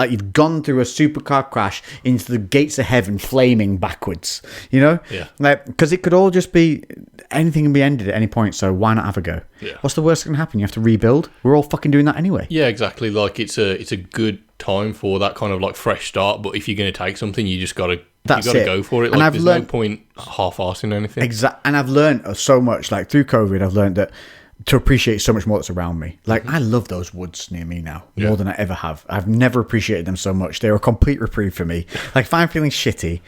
you've gone through a supercar crash into the gates of heaven, flaming backwards. Yeah. Like, because it could all just be, anything can be ended at any point. So why not have a go? Yeah. What's the worst that can happen? You have to rebuild. We're all fucking doing that anyway. Yeah, exactly. Like, it's a good time for that kind of like fresh start. But if you're going to take something, you just got to. You've got to go for it. Like, there's no point half-arsing anything. Exactly. And I've learned so much. Like, through COVID, I've learned that to appreciate so much more that's around me. Like, I love those woods near me now more than I ever have. I've never appreciated them so much. They're a complete reprieve for me. Like, if I'm feeling shitty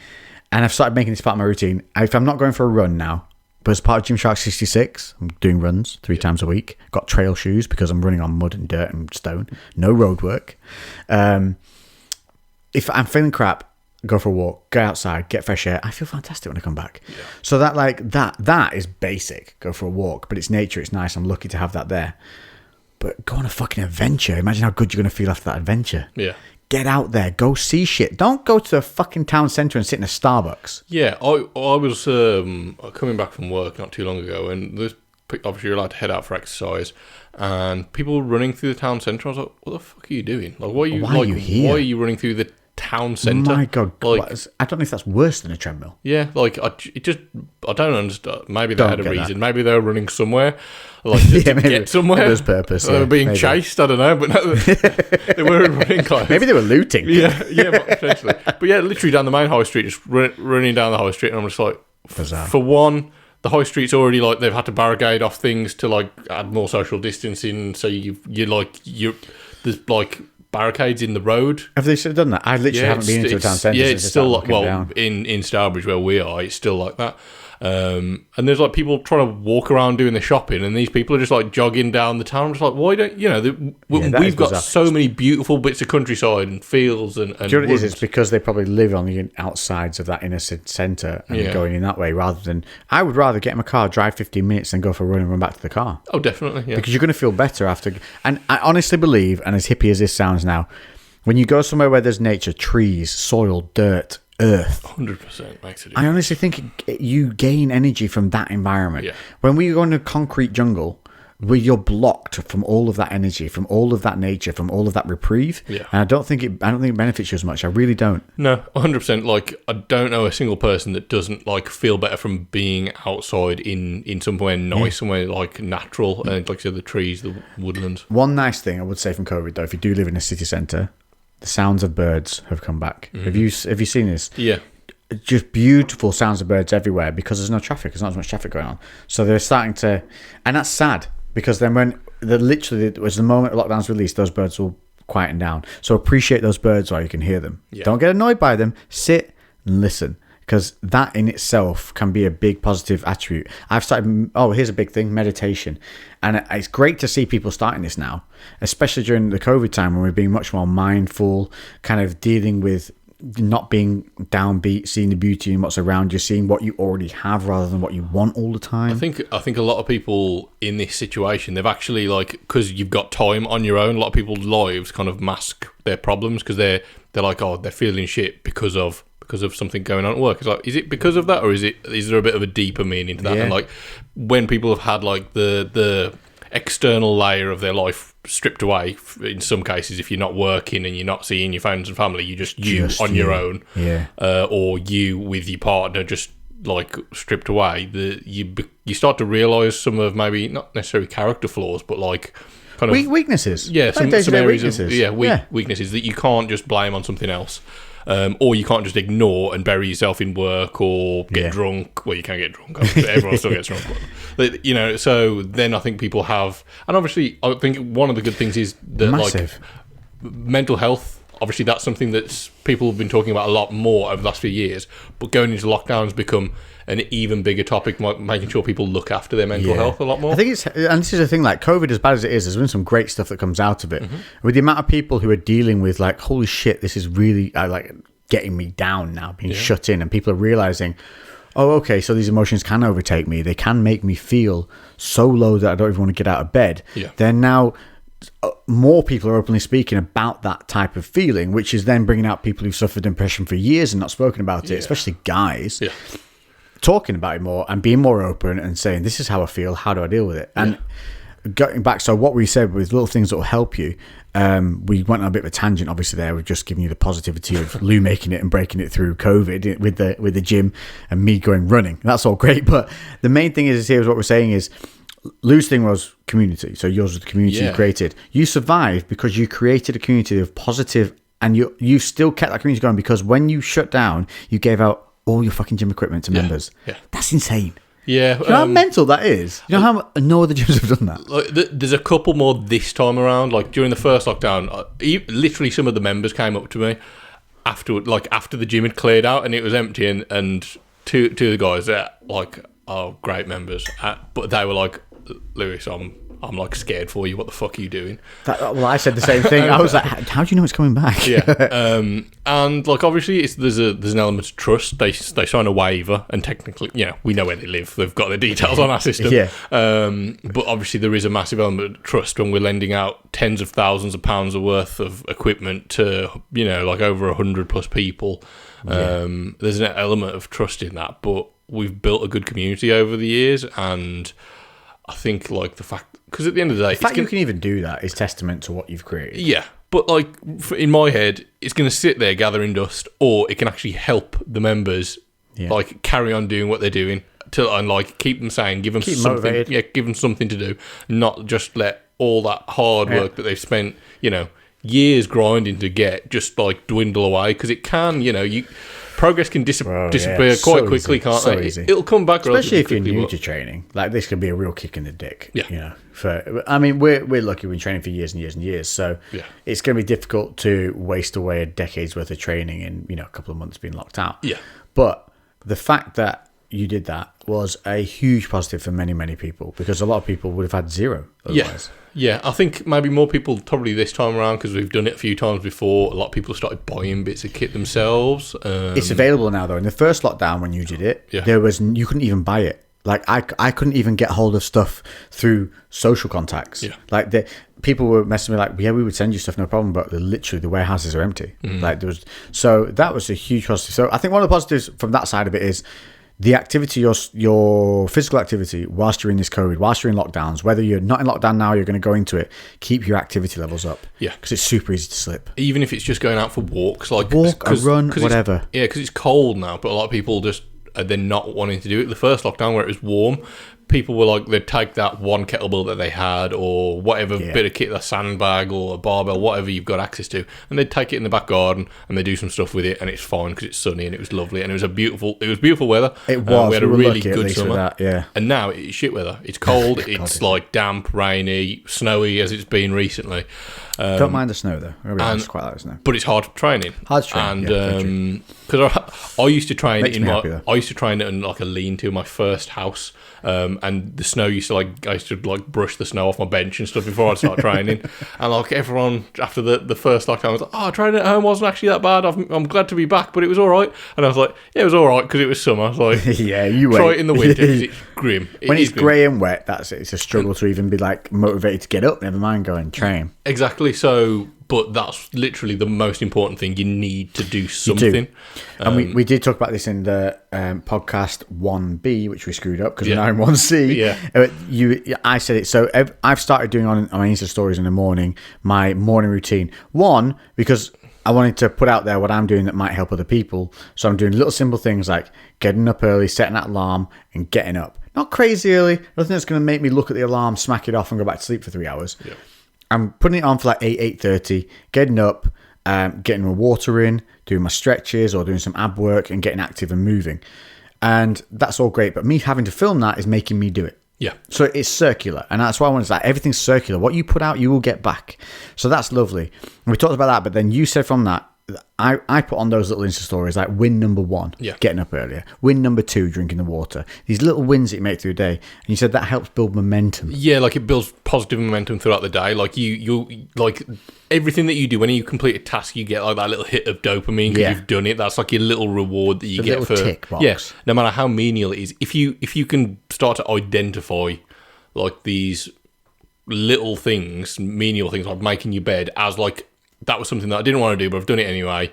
and I've started making this part of my routine, if I'm not going for a run now, but as part of Gymshark 66, I'm doing runs 3 times a week. Got trail shoes because I'm running on mud and dirt and stone. No road work. If I'm feeling crap, go for a walk, go outside, get fresh air. I feel fantastic when I come back. Yeah. So that is basic. Go for a walk, but it's nature. It's nice. I'm lucky to have that there. But go on a fucking adventure. Imagine how good you're going to feel after that adventure. Yeah. Get out there. Go see shit. Don't go to the fucking town centre and sit in a Starbucks. Yeah. I was coming back from work not too long ago, and obviously you're allowed to head out for exercise, and people were running through the town centre. I was like, what the fuck are you doing? Like, why are you here? Why are you running through the town centre? My God, like, I don't know if that's worse than a treadmill. Yeah, like I don't understand. Maybe they had a reason. That. Maybe they were running somewhere, like to get somewhere. There's purpose. They were being chased. I don't know, but no, they were running. Maybe they were looting. Yeah, potentially. But yeah, literally down the main high street, just running down the high street, and I'm just like, bizarre. For one, the high street's already like they've had to barricade off things to like add more social distancing. So there's like barricades in the road. Have they still done that? I literally haven't been into a town centre. Yeah, it's still like, in Stourbridge where we are, it's still like that. And there's like people trying to walk around doing the shopping, and these people are just like jogging down the town. I'm just like, why don't we've got so many beautiful bits of countryside and fields and do you know what it is? It's because they probably live on the outsides of that inner centre and going in that way, rather than, I would rather get in my car, drive 15 minutes, than go for a run and run back to the car. Oh, definitely, yeah. Because you're going to feel better after. And I honestly believe, and as hippie as this sounds now, when you go somewhere where there's nature, trees, soil, dirt, earth, 100% makes it. I honestly think you gain energy from that environment. Yeah. When we go in a concrete jungle, where you're blocked from all of that energy, from all of that nature, from all of that reprieve. Yeah. And I don't think it benefits you as much. I really don't. No, 100%. Like, I don't know a single person that doesn't like feel better from being outside in somewhere nice, somewhere like natural, and like I said, the trees, the woodlands. One nice thing I would say from COVID though, if you do live in a city centre, the sounds of birds have come back. Mm-hmm. Have you seen this? Yeah. Just beautiful sounds of birds everywhere because there's no traffic. There's not as much traffic going on. So they're starting to, and that's sad because then when it was the moment lockdown's released, those birds will quieten down. So appreciate those birds while you can hear them. Yeah. Don't get annoyed by them. Sit and listen, because that in itself can be a big positive attribute. I've started, here's a big thing, meditation. And it's great to see people starting this now, especially during the COVID time when we're being much more mindful, kind of dealing with not being downbeat, seeing the beauty in what's around you, seeing what you already have rather than what you want all the time. I think a lot of people in this situation, they've actually, like, because you've got time on your own, a lot of people's lives kind of mask their problems because they're like, they're feeling shit because of something going on at work. It's like, is it because of that, or is there a bit of a deeper meaning to that? Yeah. And like, when people have had like the external layer of their life stripped away, in some cases, if you're not working and you're not seeing your friends and family, you're just on your own, or you with your partner just like stripped away. You start to realise some of maybe not necessarily character flaws, but like kind of weaknesses. Yeah, some areas of weaknesses that you can't just blame on something else. Or you can't just ignore and bury yourself in work or get drunk. Well, you can't get drunk. Everyone still gets drunk. But, so then I think people have... And obviously, I think one of the good things is that, like, mental health, obviously that's something that people have been talking about a lot more over the last few years. But going into lockdown has become an even bigger topic, making sure people look after their mental health a lot more. I think and this is the thing, like COVID, as bad as it is, there's been some great stuff that comes out of it. Mm-hmm. With the amount of people who are dealing with like, holy shit, this is really like getting me down now, being shut in, and people are realizing, oh, okay, so these emotions can overtake me. They can make me feel so low that I don't even want to get out of bed. Yeah. They're now more people are openly speaking about that type of feeling, which is then bringing out people who've suffered depression for years and not spoken about it, especially guys. Yeah. Talking about it more and being more open and saying, this is how I feel, how do I deal with it? And going back, so what we said with little things that will help you, we went on a bit of a tangent, obviously there, we've just given you the positivity of Lou making it and breaking it through COVID with the gym and me going running. That's all great, but the main thing is here is what we're saying is, Lou's thing was community, so yours was the community you created. You survived because you created a community of positive, and you still kept that community going, because when you shut down, you gave out all your fucking gym equipment to members. Yeah. That's insane. Yeah. Do you know how mental that is? You know how no other gyms have done that? Like, there's a couple more this time around. Like during the first lockdown, literally some of the members came up to me after the gym had cleared out and it was empty, and two of the guys that great members, but they were like, Lewis, I'm like scared for you. What the fuck are you doing? Well, I said the same thing. I was like, how do you know it's coming back? Yeah. And like obviously there's an element of trust. They sign a waiver, and technically, we know where they live. They've got the details on our system. Yeah. But obviously there is a massive element of trust when we're lending out tens of thousands of pounds worth of equipment to like over 100 plus people. There's an element of trust in that, but we've built a good community over the years, and I think like the fact, because at the end of the day, the fact you can even do that is testament to what you've created. Yeah, but like in my head, it's going to sit there gathering dust, or it can actually help the members like carry on doing what they're doing and like keep them sane, give them something, motivated. Give them something to do, not just let all that hard work that they've spent, years grinding to get just like dwindle away, because it can, progress can disappear quite quickly, can't it? Easy. It'll come back, especially if you're new to training. Like this can be a real kick in the dick. Yeah. We're lucky. We've been training for years and years and years, so it's going to be difficult to waste away a decade's worth of training in a couple of months being locked out. Yeah. But the fact that you did that was a huge positive for many, many people, because a lot of people would have had zero otherwise. Yeah, I think maybe more people probably this time around, because we've done it a few times before. A lot of people started buying bits of kit themselves. It's available now, though. In the first lockdown, when you did it, you couldn't even buy it. Like I couldn't even get hold of stuff through social contacts. Yeah. Like people were messaging me like, we would send you stuff, no problem, but literally the warehouses are empty. So that was a huge positive. So I think one of the positives from that side of it is the activity, your physical activity, whilst you're in this COVID, whilst you're in lockdowns, whether you're not in lockdown now, you're going to go into it, keep your activity levels up. Yeah. Because it's super easy to slip. Even if it's just going out for walks. Like a run, whatever. Yeah, because it's cold now, but a lot of people just, they're not wanting to do it. The first lockdown where it was warm, people were like, they'd take that one kettlebell that they had or whatever bit of kit, a sandbag or a barbell, whatever you've got access to, and they'd take it in the back garden and they do some stuff with it, and it's fine because it's sunny and it was lovely and it was beautiful weather. It was. We had a really good summer. That, and now it's shit weather. It's cold. It's like damp, rainy, snowy as it's been recently. Don't mind the snow though. I quite like the snow. But it's hard training. And because I used to train in like a lean-to in my first house. And the snow used to I used to brush the snow off my bench and stuff before I'd start training. And like everyone after the first lockdown was like, training at home wasn't actually that bad. I'm glad to be back, but it was all right. And I was like, yeah, it was all right because it was summer. I was like, you try it in the winter because it's grim. When it's grey and wet, it's a struggle to even be like motivated to get up. Never mind going train. Exactly. So. But that's literally the most important thing. You need to do something. And we did talk about this in the podcast 1B, which we screwed up because we're now in 1C. Yeah. I said it. So I've started doing on my Insta stories in the morning, my morning routine. One, because I wanted to put out there what I'm doing that might help other people. So I'm doing little simple things like getting up early, setting that alarm and getting up. Not crazy early. Nothing that's going to make me look at the alarm, smack it off and go back to sleep for 3 hours. Yeah. I'm putting it on for like 8:30, getting up, getting my water in, doing my stretches or doing some ab work and getting active and moving. And that's all great. But me having to film that is making me do it. Yeah. So it's circular. And that's why I wanted to say everything's circular. What you put out, you will get back. So that's lovely. And we talked about that. But then you said from that, I put on those little Insta stories like win number 1, getting up earlier. Win number 2, drinking the water. These little wins that you make through the day. And you said that helps build momentum. Yeah, like it builds positive momentum throughout the day. Like you like everything that you do, when you complete a task, you get like that little hit of dopamine because you've done it. That's like your little reward that you get for tick box. Yeah, no matter how menial it is. If you can start to identify like these little things, menial things like making your bed, as like that was something that I didn't want to do, but I've done it anyway.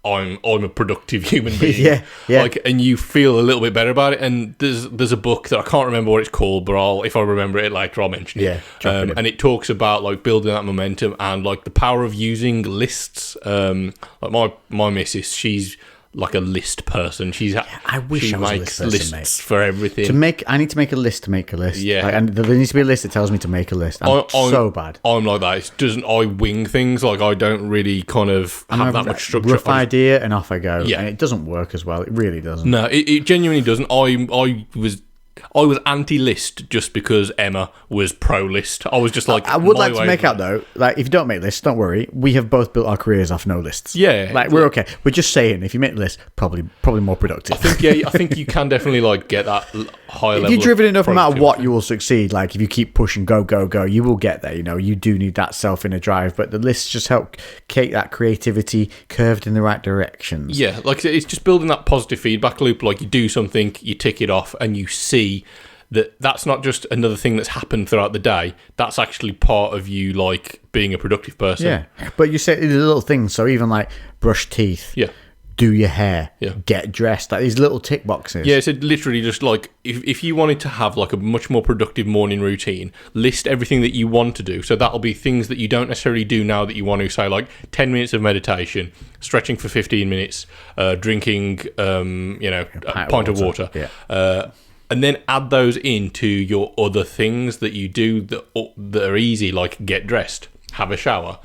I'm a productive human being. yeah. Like, and you feel a little bit better about it. And there's a book that I can't remember what it's called, but if I remember it later, I'll mention it. And it talks about like building that momentum and like the power of using lists. Like my missus, she's like a list person. I wish she I was makes a list lists person, mate. for everything. I need to make a list to make a list. Yeah, and there needs to be a list that tells me to make a list. I'm so bad. I'm like that. I wing things. Like I don't really kind of have that much structure. Rough idea and off I go. Yeah, and it doesn't work as well. It really doesn't. No, it genuinely doesn't. I was anti-list just because Emma was pro-list. I was just like... I would like to make out, though, like, if you don't make lists, don't worry. We have both built our careers off no lists. Yeah. Like, we're okay. We're just saying, if you make lists, probably more productive. I think you can definitely, like, get that higher level. If you're driven enough, no matter what, you will succeed. Like, if you keep pushing, go, you will get there, you know. You do need that self-inner drive, but the lists just help keep that creativity curved in the right directions. Yeah, like, it's just building that positive feedback loop. Like, you do something, you tick it off, and you see that's not just another thing that's happened throughout the day. That's actually part of you, like, being a productive person. Yeah, but you said the little things. So even like brush teeth, do your hair, get dressed, like these little tick boxes. Yeah, so literally just like if you wanted to have like a much more productive morning routine, list everything that you want to do. So that'll be things that you don't necessarily do now that you want to, say like 10 minutes of meditation, stretching for 15 minutes, drinking a pint of water. Yeah. And then add those into your other things that you do that are easy, like get dressed, have a shower,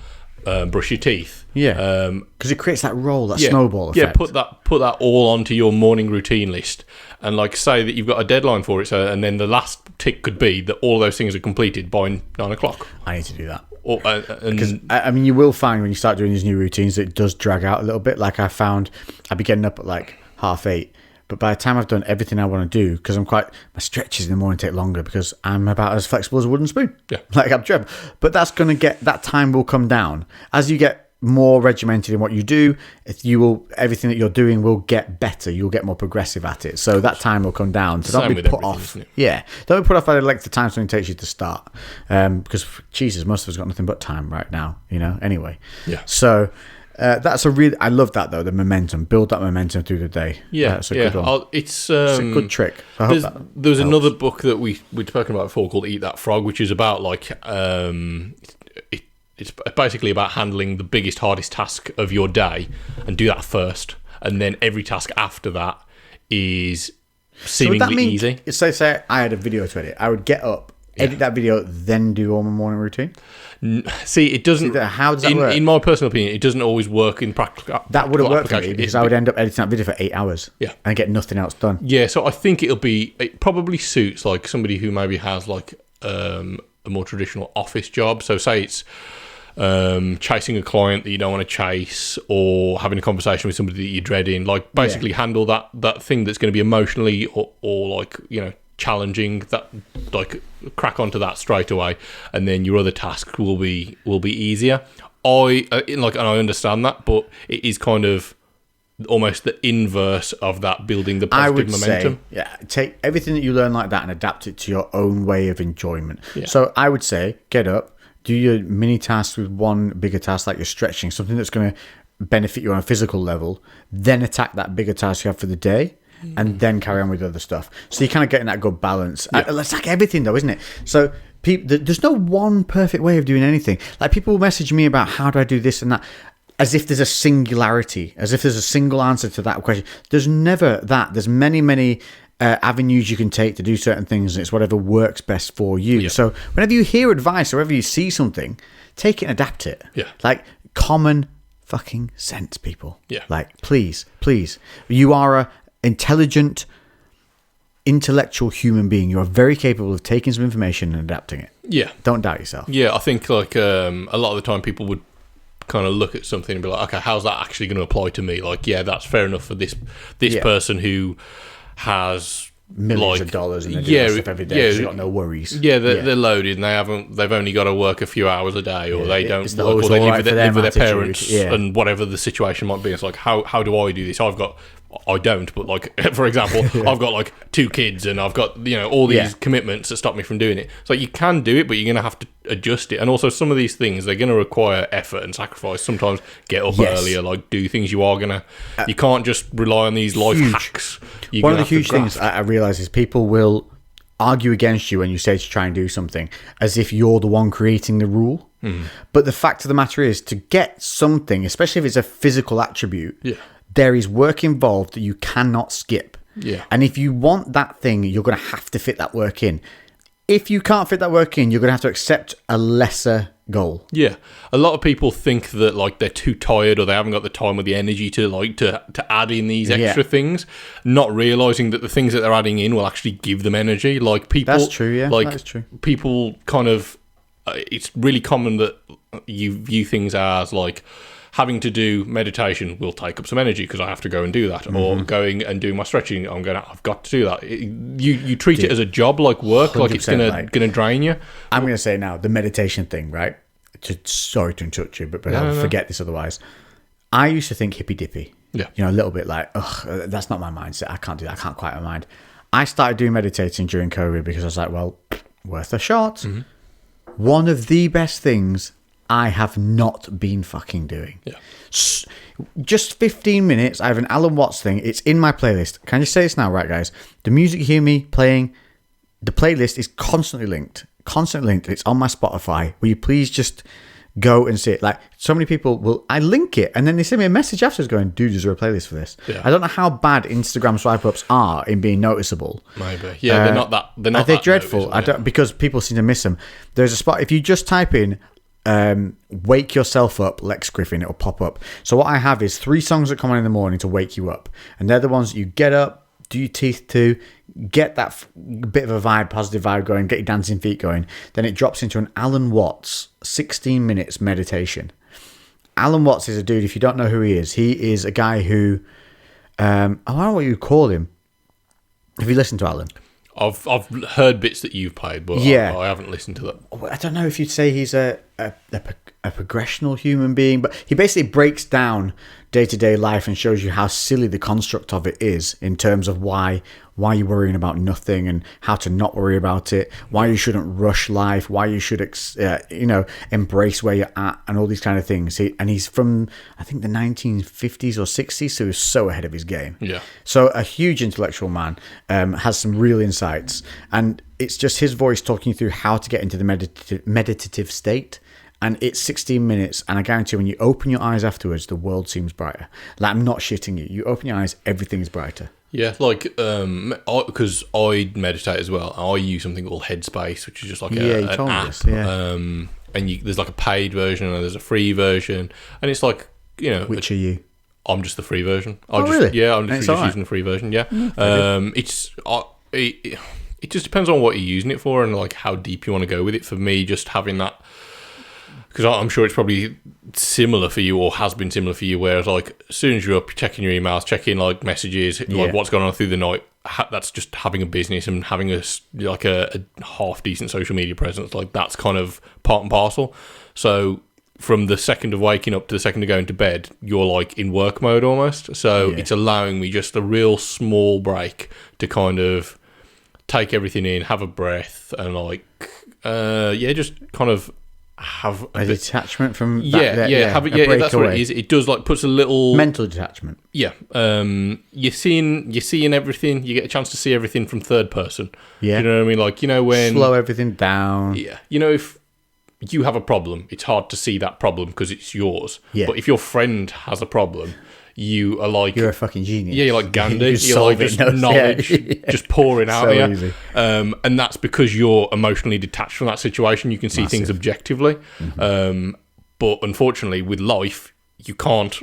brush your teeth. Yeah, because it creates that snowball effect. Yeah, put that all onto your morning routine list, and like say that you've got a deadline for it. So, and then the last tick could be that all those things are completed by 9:00. I need to do that. Because I mean, you will find when you start doing these new routines, it does drag out a little bit. Like I found, I'd be getting up at like 8:30. But by the time I've done everything I want to do, because my stretches in the morning take longer because I'm about as flexible as a wooden spoon. Yeah. Like I'm Trevor. But that's going to that time will come down. As you get more regimented in what you do, everything that you're doing will get better. You'll get more progressive at it. So that time will come down. So don't be put off. Yeah. Don't be put off by the length of time something takes you to start. Because, Jesus, most of us got nothing but time right now, you know, anyway. Yeah. So... I love that though, the momentum. Build that momentum through the day. Yeah, it's a good one. It's a good trick. There's another book that we'd spoken about before called Eat That Frog, which is about like it's basically about handling the biggest, hardest task of your day and do that first, and then every task after that is seemingly easy. So say I had a video to edit, I would get up, edit that video, then do all my morning routine. See, it doesn't. How does that work? In my personal opinion, it doesn't always work in practical. That wouldn't work for me because I would end up editing that video for 8 hours. Yeah, and get nothing else done. Yeah, so I think it probably suits like somebody who maybe has like a more traditional office job. So say it's chasing a client that you don't want to chase, or having a conversation with somebody that you're dreading. Like basically handle that thing that's going to be emotionally or like, you know, challenging, that like crack onto that straight away, and then your other task will be easier. And I understand that, but it is kind of almost the inverse of that, building the positive momentum. Take everything that you learn like that and adapt it to your own way of enjoyment. So I would say get up, do your mini tasks with one bigger task, like you're stretching, something that's going to benefit you on a physical level, then attack that bigger task you have for the day, and then carry on with other stuff. So you're kind of getting that good balance. It's like everything though, isn't it? So there's no one perfect way of doing anything. Like people will message me about how do I do this and that, as if there's a singularity, as if there's a single answer to that question. There's never that. There's many avenues you can take to do certain things, and it's whatever works best for you. So whenever you hear advice or whenever you see something, take it and adapt it. Like common fucking sense, people. Like please, you are a intelligent, intellectual human being. You are very capable of taking some information and adapting it. Don't doubt yourself. I think like a lot of the time people would kind of look at something and be like, okay, how's that actually going to apply to me? Like, that's fair enough for this person who has millions of dollars and they do that stuff every day, so they've got no worries. They're loaded and they've only got to work a few hours a day, or they don't work, or they live with their parents, and whatever the situation might be. It's like, how do I do this? I've got I don't, but like, for example, I've got like 2 kids and I've got, all these commitments that stop me from doing it. So you can do it, but you're going to have to adjust it. And also some of these things, they're going to require effort and sacrifice. Sometimes get up earlier, like do things you can't just rely on these life hacks. One of the huge things I realize is people will argue against you when you say to try and do something as if you're the one creating the rule. But the fact of the matter is, to get something, especially if it's a physical attribute, there is work involved that you cannot skip. Yeah. And if you want that thing, you're going to have to fit that work in. If you can't fit that work in, you're going to have to accept a lesser goal. Yeah. A lot of people think that like they're too tired or they haven't got the time or the energy to add in these extra things, not realizing that the things that they're adding in will actually give them energy. Like people, that's true. Yeah, like that's true. People kind of, it's really common that you view things as like, having to do meditation will take up some energy because I have to go and do that, or going and do my stretching, I've got to do that. You treat it as a job, like work, like it's gonna drain you. I'm gonna say now the meditation thing, right? Sorry to interrupt you, but I'll forget this otherwise. I used to think hippy dippy, a little bit like, ugh, that's not my mindset. I can't do that. I can't quiet my mind. I started doing meditating during COVID because I was like, well, worth a shot. One of the best things I have not been fucking doing. Yeah. Just 15 minutes. I have an Alan Watts thing. It's in my playlist. Can you say this now, right, guys? The music you hear me playing, the playlist is constantly linked. It's on my Spotify. Will you please just go and see it? Like, so many people I link it and then they send me a message afterwards going, dude, is there a playlist for this? Yeah. I don't know how bad Instagram swipe ups are in being noticeable. Maybe. Yeah, they're not that. They're dreadful. I don't, because people seem to miss them. There's a spot, if you just type in wake yourself up, Lex Griffin, it'll pop up. So what I have is 3 songs that come on in the morning to wake you up, and they're the ones that you get up, do your teeth to, get that bit of a vibe, positive vibe going, get your dancing feet going. Then it drops into an Alan Watts 16 minutes meditation. Alan Watts is a dude, if you don't know who he is a guy who I don't know what you call him. Have you listened to Alan? I've heard bits that you've played, but I haven't listened to that. I don't know if you'd say he's a progressional human being, but he basically breaks down day-to-day life and shows you how silly the construct of it is in terms of why you're worrying about nothing and how to not worry about it, why you shouldn't rush life, why you should embrace where you're at, and all these kind of things. And he's from, I think, the 1950s or 60s, so he's so ahead of his game. Yeah. So a huge intellectual man, has some real insights, and it's just his voice talking through how to get into the meditative state. And it's 16 minutes, and I guarantee when you open your eyes afterwards, the world seems brighter. Like, I'm not shitting you. You open your eyes, everything is brighter. Yeah, like, because I meditate as well. I use something called Headspace, which is just like an app. This, and there's like a paid version and there's a free version. And it's like, Which are you? I'm just the free version. Really? Yeah, I'm just using the free version, yeah. It just depends on what you're using it for and like how deep you want to go with it. For me, just having that, because I'm sure it's probably similar for you or has been similar for you, whereas like as soon as you're up, checking your emails, checking like messages, like what's going on through the night, that's just having a business and having a half decent social media presence. Like that's kind of part and parcel. So from the second of waking up to the second of going to bed, you're like in work mode almost. So it's allowing me just a real small break to kind of take everything in, have a breath, and like just kind of have a detachment from that's what it is. It does like puts a little mental detachment. You're seeing everything. You get a chance to see everything from third person. You know what I mean? Like, when slow everything down. If you have a problem, it's hard to see that problem because it's yours. But if your friend has a problem, you are like, you're a fucking genius. Yeah, you're like Gandhi. You're like just knowledge just pouring out so of you. Easy. And that's because you're emotionally detached from that situation. You can see things objectively. Mm-hmm. But unfortunately, with life, you can't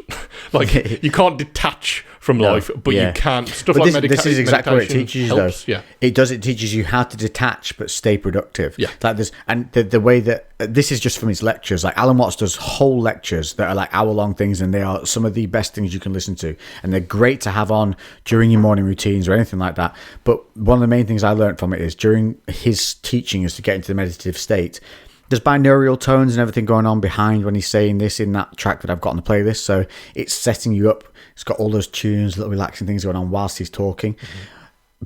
you can't detach from life, but you can stuff like meditation. This is exactly what it teaches you, though. Yeah, it teaches you how to detach but stay productive. Yeah, like this, and the way that this is just from his lectures. Like Alan Watts does whole lectures that are like hour-long things, and they are some of the best things you can listen to, and they're great to have on during your morning routines or anything like that. But one of the main things I learned from it is during his teaching is to get into the meditative state. there's binaural tones and everything going on behind when he's saying this in that track that I've got on the playlist. So it's setting you up. It's got all those tunes, little relaxing things going on whilst he's talking.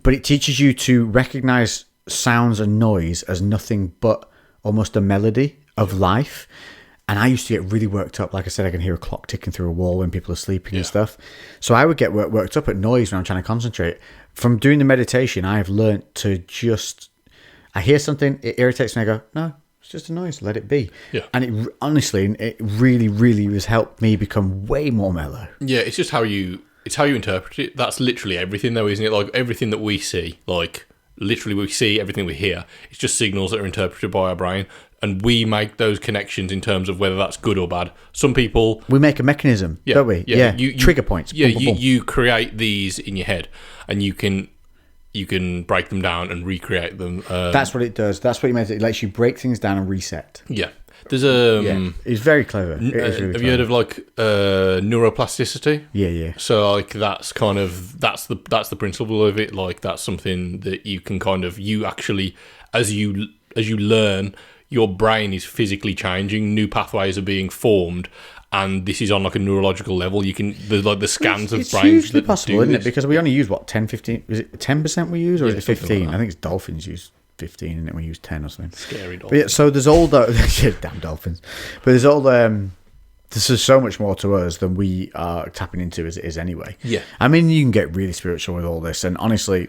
But it teaches you to recognize sounds and noise as nothing but almost a melody of life. And I used to get really worked up. Like I said, I can hear a clock ticking through a wall when people are sleeping and stuff. So I would get worked up at noise when I'm trying to concentrate. From doing the meditation, I have learned to just... I hear something, it irritates me, I go, no, it's just a noise, let it be. Yeah. And it really, really has helped me become way more mellow. Yeah, it's just how you interpret it. That's literally everything, though, isn't it? Like, everything that we see, like, literally we see, everything we hear, it's just signals that are interpreted by our brain. And we make those connections in terms of whether that's good or bad. Some people... We make a mechanism, don't we? Yeah. Trigger points. Yeah, boom, boom, boom. you create these in your head, and you can break them down and recreate them. That's what it does. That's what you meant. It lets you break things down and reset. Yeah. There's it's very clever. It is really have clever. you heard of like neuroplasticity? Yeah. So like that's the principle of it. Like that's something that you can you actually as you learn, your brain is physically changing. New pathways are being formed. And this is on like a neurological level. You can there's like the scans of brains. It's hugely possible, isn't it? Because we only use 10, 15. Is it 10% we use, or is it 15? Like I think it's dolphins use 15, and then we use 10 or something. Scary dolphins. But yeah, so there's all the damn dolphins. But there's all this is so much more to us than we are tapping into as it is anyway. Yeah. I mean, you can get really spiritual with all this, and honestly,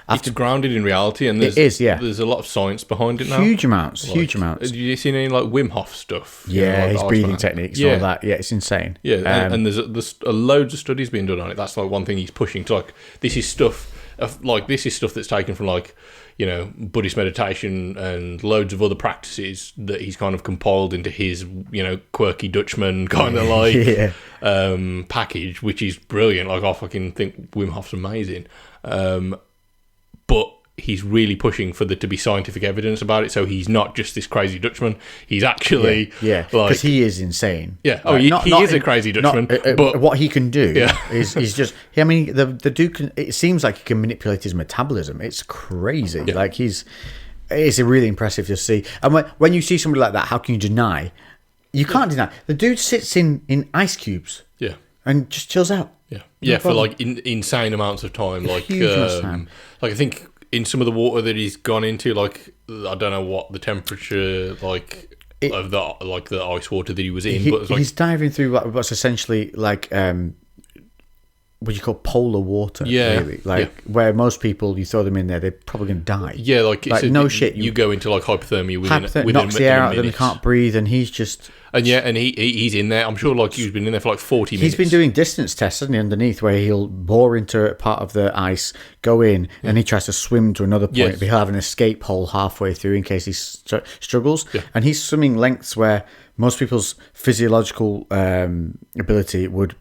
it's grounded in reality, and there's a lot of science behind it now. Huge amounts. Have you seen any like Wim Hof stuff? Yeah, his breathing techniques and all that. Yeah, it's insane. Yeah, and there's loads of studies being done on it. That's like one thing he's pushing to. Like this is stuff that's taken from like, you know, Buddhist meditation and loads of other practices that he's kind of compiled into his, you know, quirky Dutchman kind of like package, which is brilliant. Like I fucking think Wim Hof's amazing, but he's really pushing for there to be scientific evidence about it. So he's not just this crazy Dutchman. He's actually because he is insane. Yeah, he is a crazy Dutchman. But what he can do is just. I mean, the dude can. It seems like he can manipulate his metabolism. It's crazy. Yeah. Like it's really impressive to see. And when you see somebody like that, how can you deny? You can't deny. The dude sits in ice cubes. Yeah. And just chills out. Yeah. Yeah, for like insane amounts of time. Like time. Like I think. In some of the water that he's gone into, like I don't know what the temperature of the ice water that he was in, but he's diving through what's essentially like what you call polar water, really. Where most people, you throw them in there, they're probably going to die. Yeah, like no shit. You go into like hypothermia within knocks the air out of them, they can't breathe, and he's just... And he's in there. I'm sure like he's been in there for like 40 minutes. He's been doing distance tests, hasn't he, underneath, where he'll bore into a part of the ice, go in, and he tries to swim to another point, but he'll have an escape hole halfway through in case he struggles. Yeah. And he's swimming lengths where most people's physiological ability would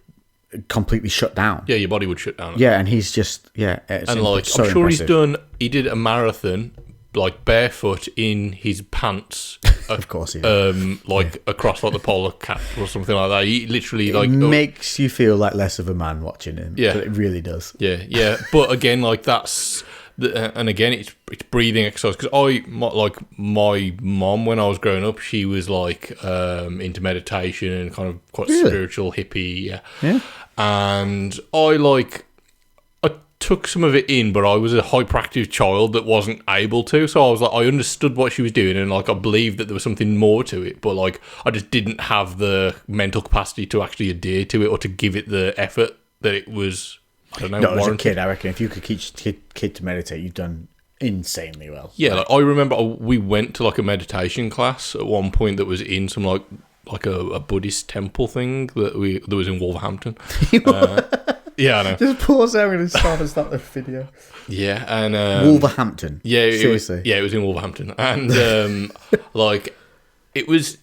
completely shut down. Yeah, your body would shut down. Yeah, and he's just and like I'm sure impressive. He did a marathon like barefoot in his pants. Of course, across like the polar cap or something like that. He literally like makes you feel like less of a man watching him. Yeah, it really does. Yeah. But again, like that's. And again, it's breathing exercise because my mom when I was growing up, she was like into meditation and kind of quite spiritual hippie, yeah. And I took some of it in, but I was a hyperactive child that wasn't able to, so I was like, I understood what she was doing, and like I believed that there was something more to it, but like I just didn't have the mental capacity to actually adhere to it or to give it the effort that it was. I don't know. No, as a kid, I reckon if you could teach a kid to meditate, you've done insanely well. Yeah, like I remember we went to like a meditation class at one point that was in some like a Buddhist temple thing that was in Wolverhampton. Yeah, I know. Just pause there. I'm going to start the video. Yeah, and Wolverhampton. Yeah, seriously. It was in Wolverhampton, and like it was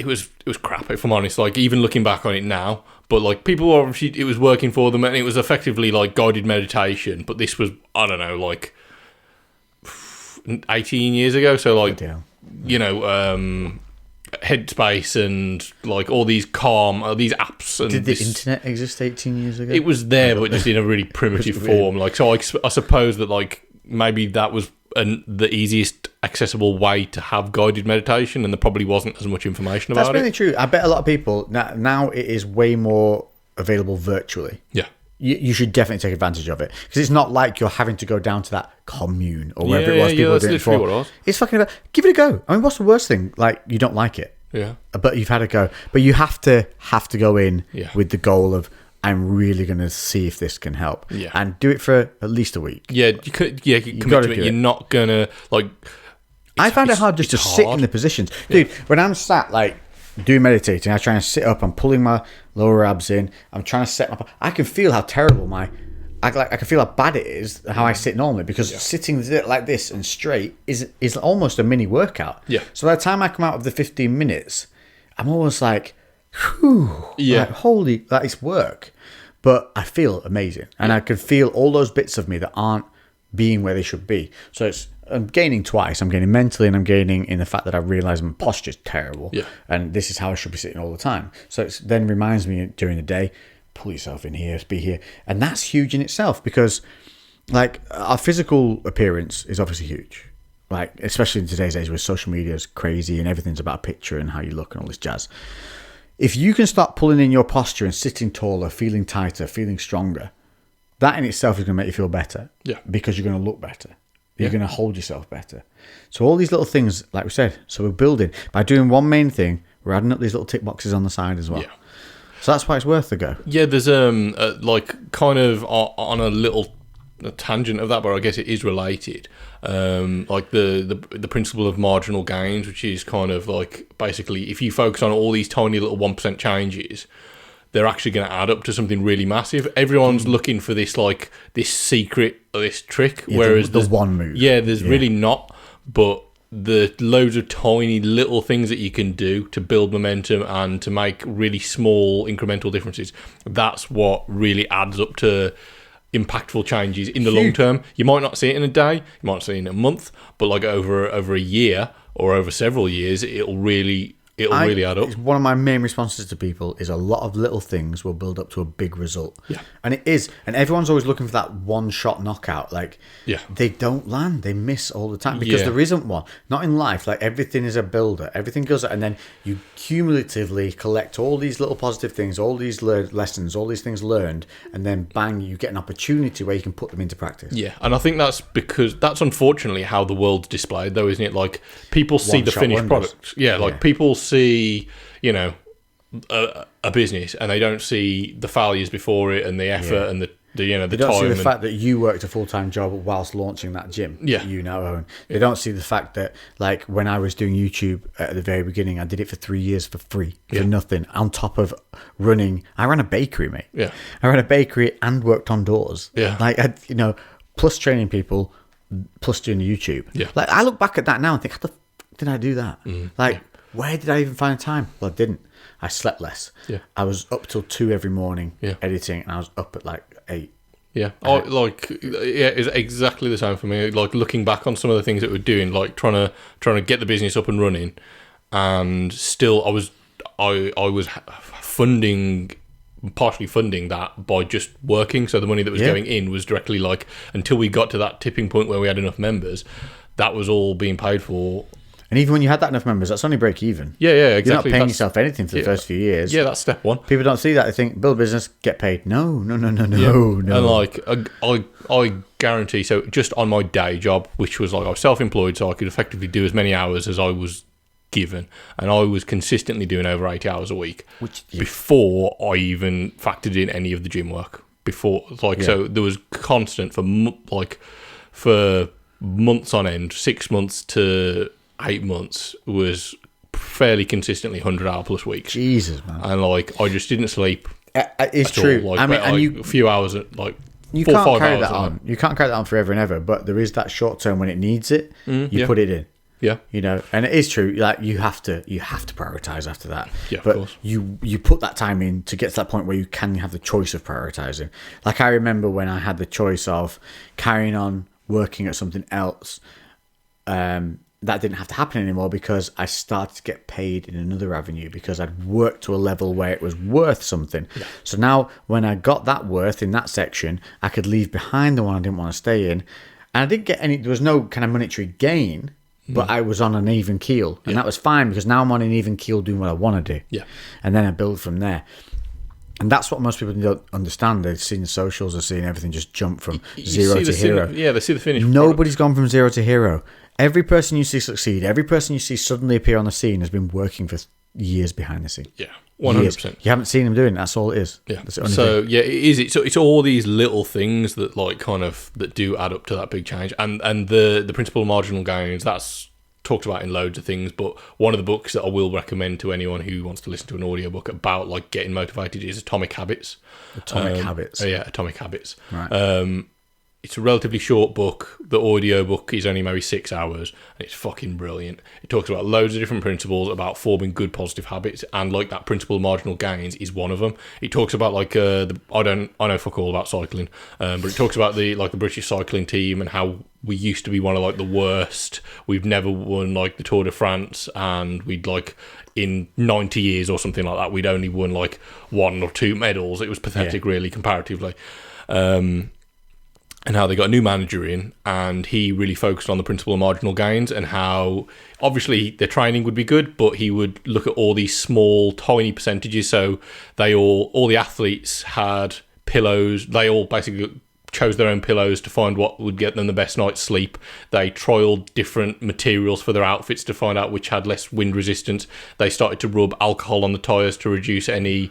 crap, if I'm honest. Like even looking back on it now. But like people obviously, it was working for them, and it was effectively like guided meditation. But this was, I don't know, like 18 years ago. So like, you know, Headspace and like all these these apps. And did the internet exist 18 years ago? It was there, but just in a really primitive form. Like, so I suppose that like maybe that was the easiest accessible way to have guided meditation, and there probably wasn't as much information about it. That's really true. I bet a lot of people now it is way more available virtually. Yeah. You should definitely take advantage of it, because it's not like you're having to go down to that commune or wherever it was people were doing it for. What it was. It's fucking give it a go. I mean, what's the worst thing? Like, you don't like it. Yeah. But you've had a go. But you have to go in with the goal of, I'm really going to see if this can help. Yeah. And do it for at least a week. Yeah, you commit to it. You're not going to, like... I found it hard just to sit in the positions. Dude, when I'm sat, like, doing meditating, I try and sit up, I'm pulling my lower abs in, I'm trying to set my... I can feel how terrible I can feel how bad it is, how I sit normally, because sitting like this and straight is almost a mini workout. Yeah. So by the time I come out of the 15 minutes, I'm almost like, whew, like, holy, that is work. But I feel amazing. And I can feel all those bits of me that aren't being where they should be. So I'm gaining twice. I'm gaining mentally, and I'm gaining in the fact that I realise my posture's terrible. Yeah. And this is how I should be sitting all the time. So it then reminds me during the day, pull yourself in here, be here. And that's huge in itself, because like our physical appearance is obviously huge. Like, especially in today's age where social media is crazy and everything's about a picture and how you look and all this jazz. If you can start pulling in your posture and sitting taller, feeling tighter, feeling stronger, that in itself is going to make you feel better. Yeah. Because you're going to look better. You're going to hold yourself better. So all these little things, like we said, so we're building. By doing one main thing, we're adding up these little tick boxes on the side as well. Yeah. So that's why it's worth the go. Yeah, there's like kind of on a little tangent of that, but I guess it is related. Like the principle of marginal gains, which is kind of like basically if you focus on all these tiny little 1% changes, they're actually going to add up to something really massive. Everyone's looking for this like this secret, this trick, whereas the one move. Yeah, there's really not, but the loads of tiny little things that you can do to build momentum and to make really small incremental differences. That's what really adds up to impactful changes in the long term. You might not see it in a day, you might not see it in a month, but like over a year or over several years, it'll really add up. One of my main responses to people is a lot of little things will build up to a big result. Yeah. And it is. And everyone's always looking for that one-shot knockout. Like, they don't land. They miss all the time because there isn't one. Not in life. Like, everything is a builder. Everything goes up, and then you cumulatively collect all these little positive things, all these lessons, all these things learned, and then bang, you get an opportunity where you can put them into practice. Yeah, and I think that's because that's unfortunately how the world's displayed, though, isn't it? Like, people see the finished product. Yeah, like people see, you know, a business, and they don't see the failures before it and the effort and the they don't time. See the and fact that you worked a full-time job whilst launching that gym that you now own. They don't see the fact that, like, when I was doing YouTube at the very beginning, I did it for 3 years for free, for nothing, on top of running. I ran a bakery, mate. Yeah. I ran a bakery and worked on doors. Yeah. Like, plus training people, plus doing YouTube. Yeah. Like, I look back at that now and think, how the fuck did I do that? Where did I even find time? Well, I didn't. I slept less. Yeah. I was up till 2 every morning editing, and I was up at like 8. Yeah. It's exactly the same for me. Like, looking back on some of the things that we're doing, like trying to get the business up and running, and still I was partially funding that by just working. So the money that was going in was directly, like, until we got to that tipping point where we had enough members, that was all being paid for. And even when you had that enough members, that's only break even. Yeah, exactly. You're not paying yourself anything for the first few years. Yeah, that's step one. People don't see that. They think, build a business, get paid. No. Yeah. And like, I guarantee, so just on my day job, which was like, I was self-employed, so I could effectively do as many hours as I was given. And I was consistently doing over 80 hours a week before I even factored in any of the gym work. So there was constant for months on end, 6 months to 8 months was fairly consistently 100-hour plus weeks. Jesus, man. And like, I just didn't sleep. It's true. Like, a few hours, like you 4 or 5 can't carry hours. That on. You can't carry that on forever and ever. But there is that short term when it needs it. You put it in. Yeah. And it is true. Like, you have to prioritize after that. Yeah, but of course. You put that time in to get to that point where you can have the choice of prioritizing. Like, I remember when I had the choice of carrying on working at something else. That didn't have to happen anymore because I started to get paid in another avenue because I'd worked to a level where it was worth something. Yeah. So now when I got that worth in that section, I could leave behind the one I didn't want to stay in. And I didn't get there was no kind of monetary gain, but I was on an even keel, and that was fine because now I'm on an even keel doing what I want to do. Yeah. And then I build from there. And that's what most people don't understand. They've seen the socials, they've seen everything just jump from zero to hero. They see the finish. Nobody's gone from zero to hero. Every person you see succeed, every person you see suddenly appear on the scene has been working for years behind the scene. Yeah, 100%. You haven't seen them doing it. That's all it is. Yeah. So yeah, it is. It's all these little things that like kind of that do add up to that big change. And the principle of marginal gains, that's talked about in loads of things, but one of the books that I will recommend to anyone who wants to listen to an audiobook about like getting motivated is Atomic Habits. Atomic Habits. Right. It's a relatively short book. The audio book is only maybe 6 hours, and it's fucking brilliant. It talks about loads of different principles about forming good positive habits, and like that principle of marginal gains is one of them. It talks about like I know fuck all about cycling, but it talks about the British cycling team and how we used to be one of like the worst. We've never won like the Tour de France, and we'd like in 90 years or something like that, we'd only won like 1 or 2 medals. It was pathetic, really, comparatively. And how they got a new manager in, and he really focused on the principle of marginal gains and how obviously their training would be good, but he would look at all these small, tiny percentages. So all the athletes had pillows. They all basically chose their own pillows to find what would get them the best night's sleep. They trialed different materials for their outfits to find out which had less wind resistance. They started to rub alcohol on the tyres to reduce any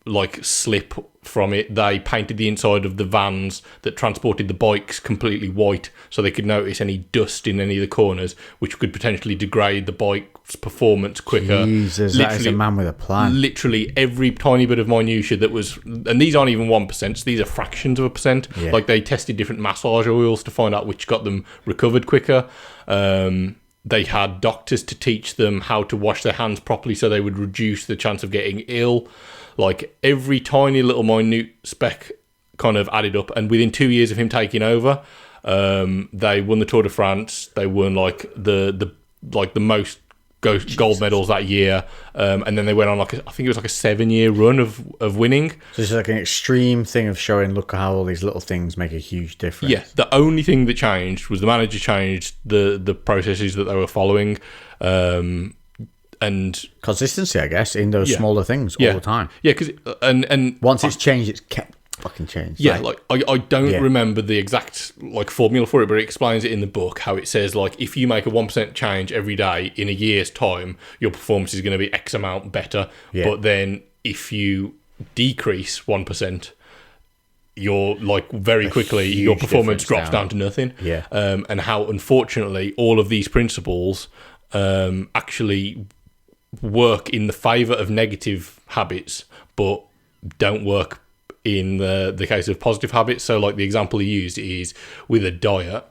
like slip from it. They painted the inside of the vans that transported the bikes completely white so they could notice any dust in any of the corners, which could potentially degrade the bike's performance quicker. Jesus, that is a man with a plan. Literally every tiny bit of minutiae that was, and these aren't even 1%, so these are fractions of a percent. Yeah. Like they tested different massage oils to find out which got them recovered quicker. They had doctors to teach them how to wash their hands properly so they would reduce the chance of getting ill. Like every tiny little minute speck kind of added up, and within 2 years of him taking over, they won the Tour de France. They won like the most gold medals that year, and then they went on I think it was like a 7-year run of winning. So it's like an extreme thing of showing, look how all these little things make a huge difference. Yeah, the only thing that changed was the manager changed the processes that they were following. And consistency, I guess, in those smaller things all the time. Yeah, because and once it's changed, it's kept fucking changed. Yeah, like I don't remember the exact like formula for it, but it explains it in the book how it says like if you make a 1% change every day in a year's time, your performance is going to be X amount better. Yeah. But then if you decrease 1%, you're like very quickly your performance drops down to nothing. Yeah, and how unfortunately all of these principles actually work in the favour of negative habits, but don't work in the case of positive habits. So like the example he used is with a diet,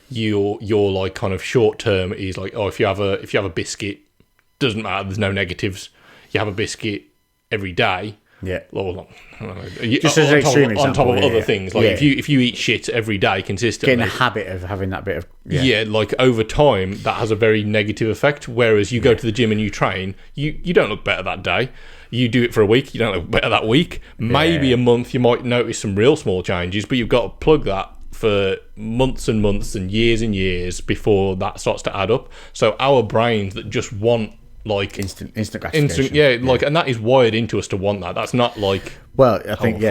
your like kind of short term is like, if you have a biscuit, doesn't matter, there's no negatives. You have a biscuit every day. Yeah. Or, just as an extreme example. On top of other things. Like if you eat shit every day consistently. Get in the habit of having that bit of... Yeah, like over time, that has a very negative effect. Whereas you go to the gym and you train, you don't look better that day. You do it for a week, you don't look better that week. Maybe a month, you might notice some real small changes, but you've got to plug that for months and months and years before that starts to add up. So our brains that just want like instant gratification. Like, and that is wired into us to want that. That's not like, well, I think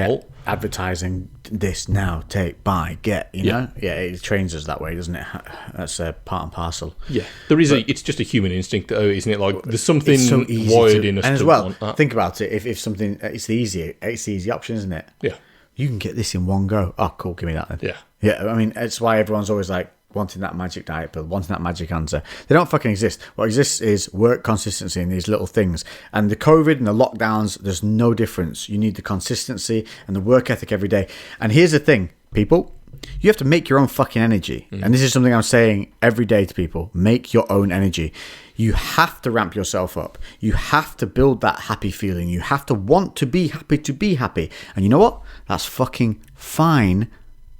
advertising this now, take, buy, get, you know, it trains us that way, doesn't it? That's a part and parcel. Yeah, there is it's just a human instinct though, isn't it? Like there's something so wired in us, and as well, want that. Think about it. If something, it's the easy option, isn't it? Yeah, you can get this in one go. Oh, cool, give me that then. Yeah. I mean, it's why everyone's always like wanting that magic diet pill, wanting that magic answer. They don't fucking exist. What exists is work consistency in these little things. And the COVID and the lockdowns, there's no difference. You need the consistency and the work ethic every day. And here's the thing, people, you have to make your own fucking energy. And this is something I'm saying every day to people. Make your own energy. You have to ramp yourself up. You have to build that happy feeling. You have to want to be happy. And you know what? That's fucking fine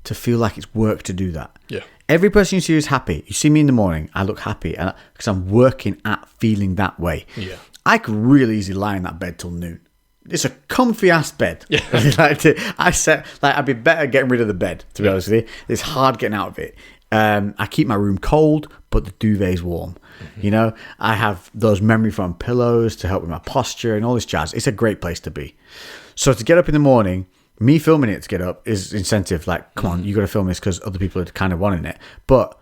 to feel like it's work to do that. Yeah. Every person you see is happy. You see me in the morning, I look happy because I'm working at feeling that way. Yeah. I could really easily lie in that bed till noon. It's a comfy ass bed. Yeah. I'd be better getting rid of the bed, to be honest with you. It's hard getting out of it. I keep my room cold, but the duvet's warm. Mm-hmm. You know, I have those memory foam pillows to help with my posture and all this jazz. It's a great place to be. So to get up in the morning, me filming it to get up is incentive. Like, come on, you got to film this because other people are kind of wanting it. But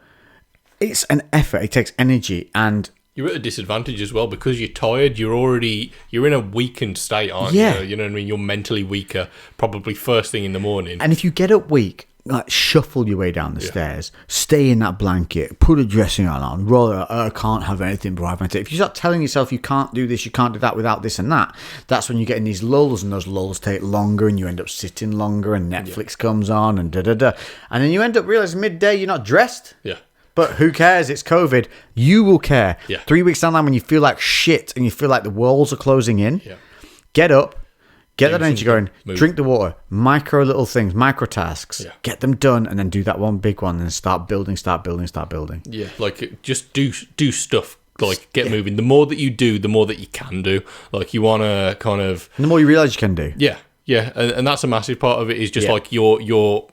it's an effort. It takes energy, and you're at a disadvantage as well because you're tired. You're in a weakened state, aren't you? You know what I mean? You're mentally weaker, probably first thing in the morning. And if you get up weak, like shuffle your way down the stairs, stay in that blanket, put a dressing gown on, roll. I can't have anything before I have my tea. If you start telling yourself you can't do this, you can't do that without this and that, that's when you get in these lulls, and those lulls take longer, and you end up sitting longer, and Netflix comes on, and and then you end up realizing midday you're not dressed. Yeah. But who cares? It's COVID. You will care. Yeah. 3 weeks down the line, when you feel like shit and you feel like the walls are closing in, get up, get that energy going, drink the water, micro little things, micro tasks, get them done, and then do that one big one, and start building. Yeah, like just do stuff. Like get moving. The more that you do, the more that you can do. Like you want to kind of... And the more you realise you can do. Yeah. And that's a massive part of it is just like your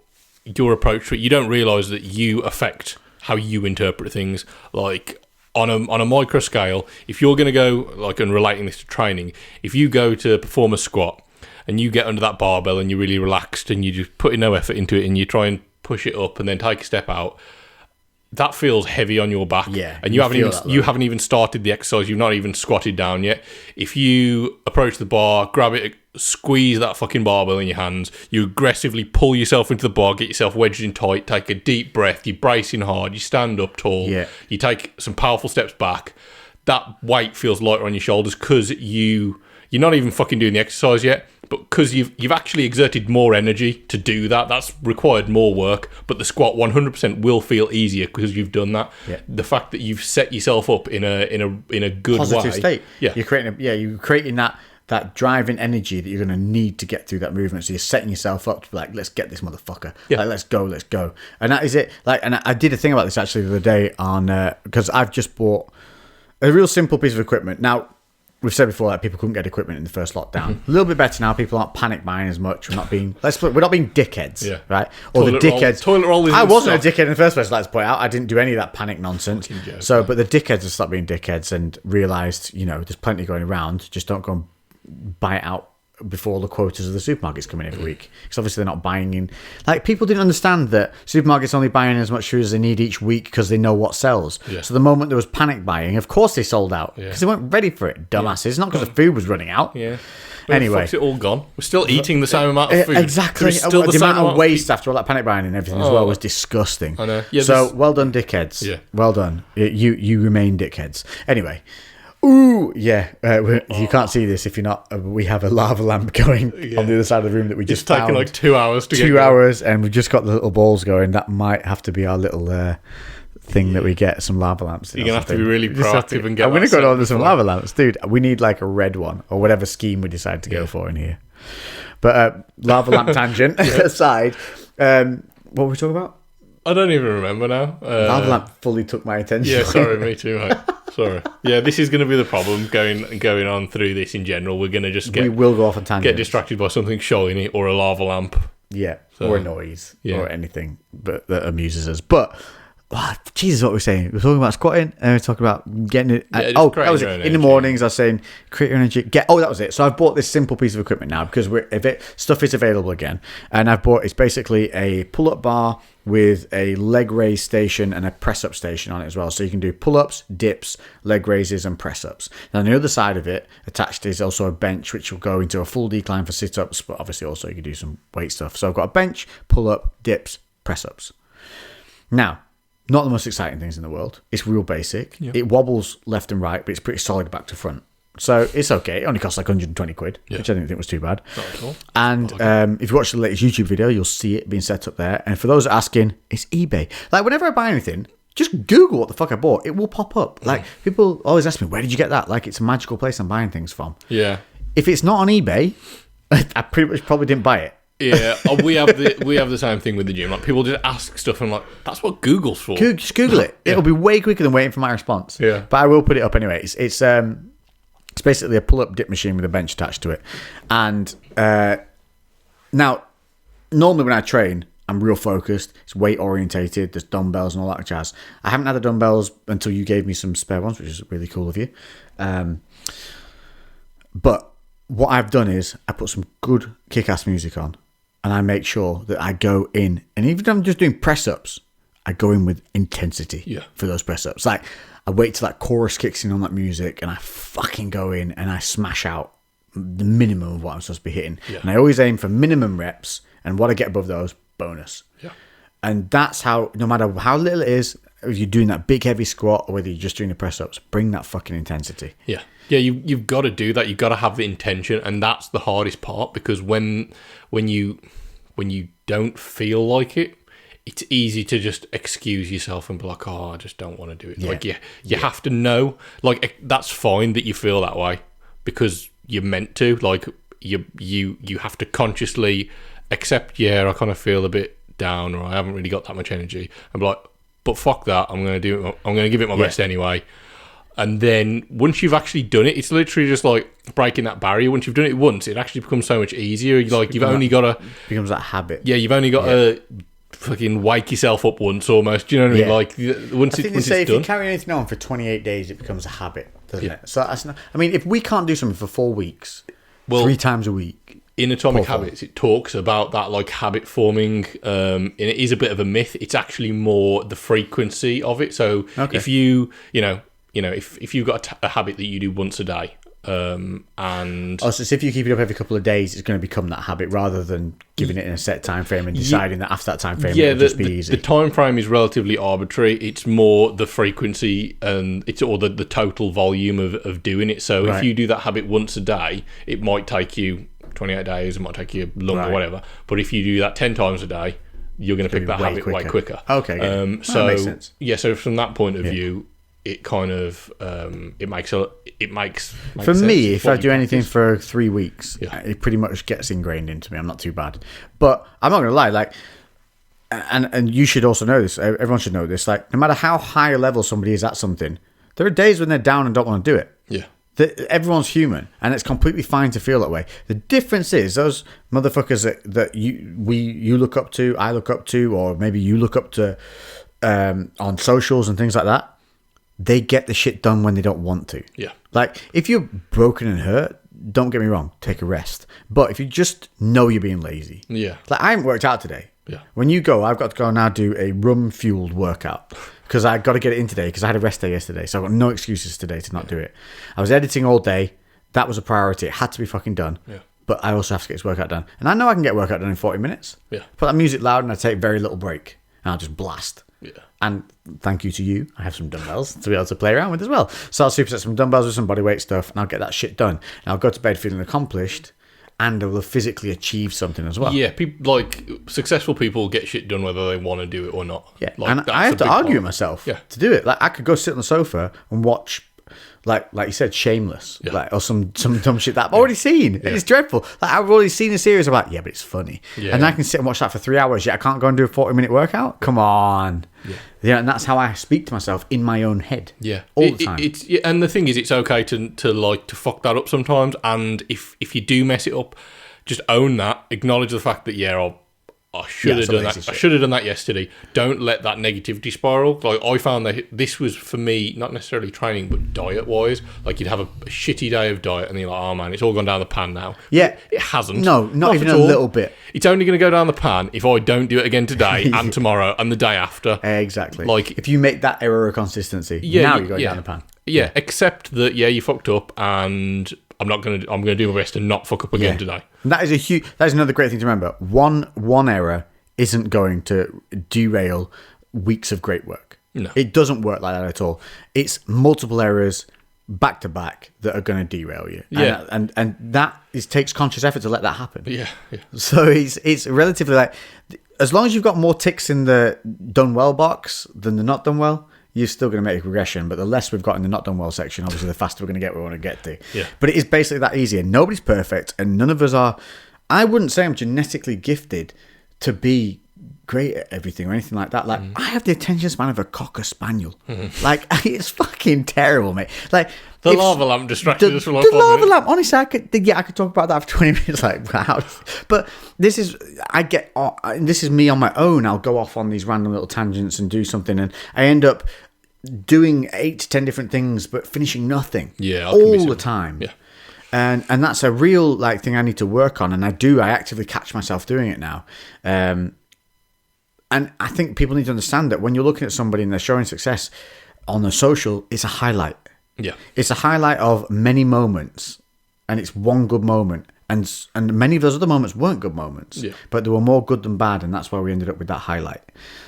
approach to it. You don't realise that you affect how you interpret things. Like on a micro scale, if you're going to go, like, and relating this to training, if you go to perform a squat and you get under that barbell and you're really relaxed and you just put no effort into it and you try and push it up and then take a step out, that feels heavy on your back. Yeah, and you haven't even started the exercise. You've not even squatted down yet. If you approach the bar, grab it, squeeze that fucking barbell in your hands, you aggressively pull yourself into the bar, get yourself wedged in tight, take a deep breath, you're bracing hard, you stand up tall, you take some powerful steps back, that weight feels lighter on your shoulders because you're not even fucking doing the exercise yet, but because you've actually exerted more energy to do that. That's required more work, but the squat 100% will feel easier because you've done that. The fact that you've set yourself up in a good positive state. You're creating that driving energy that you're going to need to get through that movement. So you're setting yourself up to be like, let's get this motherfucker. Like, let's go. And that is it. Like, and I did a thing about this actually the other day on because I've just bought a real simple piece of equipment. Now, we've said before that people couldn't get equipment in the first lockdown. A little bit better now. People aren't panic buying as much. We're not being dickheads, right? Or toilet the dickheads. Toilet roll. I wasn't a dickhead in the first place. Let's point out, I didn't do any of that panic nonsense. But the dickheads have stopped being dickheads and realised, there's plenty going around. Just don't go and buy it out before the quotas of the supermarkets come in every week, because obviously they're not buying in. Like, people didn't understand that supermarkets only buying as much food as they need each week because they know what sells. So the moment there was panic buying, of course they sold out because they weren't ready for it, dumbasses. Not because the food was running out. Anyway, it's all gone. We're still eating the same amount of food. Exactly. Still the amount of waste after all that panic buying and everything as well was disgusting. I know. So well done, dickheads. Well done. You remain dickheads. Anyway. Ooh, you can't see this if you're not. We have a lava lamp going on the other side of the room that we just found. It's taken like 2 hours to get 2 hours, and we've just got the little balls going. That might have to be our little thing that we get some lava lamps. You're going to have to be really proactive and get. I'm going to go order some lava lamps, dude. We need like a red one or whatever scheme we decide to go for in here. But lava lamp tangent aside, what were we talking about? I don't even remember now. Lava lamp fully took my attention. Yeah, sorry, me too, mate. Sorry. Yeah, this is going to be the problem going on through this in general. We're going to we will go off on tangents. Get distracted by something shiny or a lava lamp. Yeah, or a noise or anything that amuses us. But Jesus, what we're saying? We're talking about squatting and we're talking about getting it. That was it. In the mornings, I was saying create your energy. That was it. So I've bought this simple piece of equipment now because stuff is available again, and it's basically a pull-up bar with a leg raise station and a press-up station on it as well. So you can do pull-ups, dips, leg raises, and press-ups. Now, on the other side of it, attached is also a bench, which will go into a full decline for sit-ups, but obviously also you can do some weight stuff. So I've got a bench, pull-up, dips, press-ups. Now, not the most exciting things in the world. It's real basic. Yep. It wobbles left and right, but it's pretty solid back to front. So it's okay. It only costs like 120 quid, which I didn't think was too bad. Not at all. And if you watch the latest YouTube video, you'll see it being set up there. And for those asking, it's eBay. Like, whenever I buy anything, just Google what the fuck I bought. It will pop up. Like, people always ask me, where did you get that? Like, it's a magical place I'm buying things from. Yeah. If it's not on eBay, I pretty much probably didn't buy it. Yeah, we have the same thing with the gym. Like, people just ask stuff and like, that's what Google's for. Just Google it. It'll be way quicker than waiting for my response. Yeah. But I will put it up anyway. It's basically a pull-up dip machine with a bench attached to it. And now, normally when I train, I'm real focused. It's weight orientated. There's dumbbells and all that jazz. I haven't had the dumbbells until you gave me some spare ones, which is really cool of you. But what I've done is I put some good kick-ass music on, and I make sure that I go in, and even if I'm just doing press-ups, I go in with intensity for those press-ups. Like, I wait till that chorus kicks in on that music, and I fucking go in and I smash out the minimum of what I'm supposed to be hitting. Yeah. And I always aim for minimum reps, and what I get above those, bonus. Yeah. And that's how, no matter how little it is, if you're doing that big heavy squat or whether you're just doing the press-ups, bring that fucking intensity. Yeah. Yeah, you've got to do that. You've got to have the intention, and that's the hardest part, because when you don't feel like it, it's easy to just excuse yourself and be like, oh, I just don't want to do it. Yeah. Like, you have to know, like, that's fine that you feel that way because you're meant to. Like, you have to consciously accept, I kind of feel a bit down, or I haven't really got that much energy. I'm like, but fuck that, I'm going to give it my best anyway. And then once you've actually done it, it's literally just like breaking that barrier. Once you've done it once, it actually becomes so much easier. Like, you've only got to... becomes that habit. Yeah, you've only got to fucking wake yourself up once almost. Do you know what I mean? Like, once it's done... if you carry anything on for 28 days, it becomes a habit, doesn't it? So that's not... I mean, if we can't do something for 4 weeks, 3 times a week... In Atomic Habits, it talks about that, like, habit forming, and it is a bit of a myth. It's actually more the frequency of it. So if if you've got a habit that you do once a day, and so if you keep it up every couple of days, it's going to become that habit rather than giving it in a set time frame and deciding that after that time frame it'll just be easy. The time frame is relatively arbitrary. It's more the frequency and the total volume of doing it. So if you do that habit once a day, it might take you 28 days, it might take you longer, whatever. But if you do that 10 times a day, you're going to pick that habit way quicker. Okay. So that makes sense. So from that point of view, it kind of it makes for sense. Me, if I do anything for 3 weeks, it pretty much gets ingrained into me. I'm not too bad, but I'm not gonna lie, like, and you should also know this, everyone should know this, like, no matter how high a level somebody is at something, there are days when they're down and don't want to do it. Everyone's human, and it's completely fine to feel that way. The difference is those motherfuckers that you look up to, I look up to, or maybe you look up to on socials and things like that. They get the shit done when they don't want to. Yeah. Like, if you're broken and hurt, don't get me wrong, take a rest. But if you just know you're being lazy. Yeah. Like, I haven't worked out today. Yeah. When you go, I've got to go now do a RUM-fueled workout. Because I've got to get it in today, because I had a rest day yesterday. So I've got no excuses today to not do it. I was editing all day. That was a priority. It had to be fucking done. Yeah. But I also have to get this workout done. And I know I can get workout done in 40 minutes. Yeah. Put that music loud and I take very little break. And I'll just blast. Yeah. And thank you to you, I have some dumbbells to be able to play around with as well. So I'll superset some dumbbells with some bodyweight stuff, and I'll get that shit done. And I'll go to bed feeling accomplished, and I will physically achieve something as well. Yeah, people, like, successful people get shit done whether they want to do it or not. Yeah, like, and I have to argue with myself to do it. Like, I could go sit on the sofa and watch, like you said, Shameless, like, or some dumb shit that I've already seen. It's dreadful. Like, I've already seen a series. I'm like, but it's funny. Yeah. And I can sit and watch that for 3 hours. Yet I can't go and do a 40-minute workout. Come on. Yeah, and that's how I speak to myself in my own head. Yeah, all the time. And the thing is, it's okay to fuck that up sometimes. And if you do mess it up, just own that. Acknowledge the fact that I should have done that. Shit. I should have done that yesterday. Don't let that negativity spiral. Like, I found that this was, for me, not necessarily training, but diet-wise. Like, you'd have a shitty day of diet, and you're like, oh man, it's all gone down the pan now. Yeah. It hasn't. No, not even a little bit. It's only going to go down the pan if I don't do it again today and tomorrow and the day after. Exactly. Like, if you make that error of conconsistency, now you're going down the pan. Yeah, except that, you fucked up, and I'm going to do my best to not fuck up again today. And that is another great thing to remember. One error isn't going to derail weeks of great work. No. It doesn't work like that at all. It's multiple errors back to back that are going to derail you. Yeah. And that takes conscious effort to let that happen. Yeah. So it's relatively, like, as long as you've got more ticks in the done well box than the not done well, you're still going to make a progression. But the less we've got in the not done well section, obviously the faster we're going to get where we want to get to. Yeah. But it is basically that easy. And nobody's perfect, and none of us are. I wouldn't say I'm genetically gifted to be great at everything or anything like that. Like, I have the attention span of a Cocker Spaniel. Like, it's fucking terrible, mate. Like, the lava lamp distracted us for like the 5 lava minutes. lamp. Honestly, I could talk about that for 20 minutes. Like, wow. But this is me on my own. I'll go off on these random little tangents and do something, and I end up doing 8 to 10 different things, but finishing nothing. Yeah, all the time. Yeah. And that's a real like thing I need to work on, and I actively catch myself doing it now. And I think people need to understand that when you're looking at somebody and they're showing success on the social, it's a highlight. Yeah, it's a highlight of many moments, and it's one good moment, and many of those other moments weren't good moments. Yeah. But there were more good than bad, and that's why we ended up with that highlight.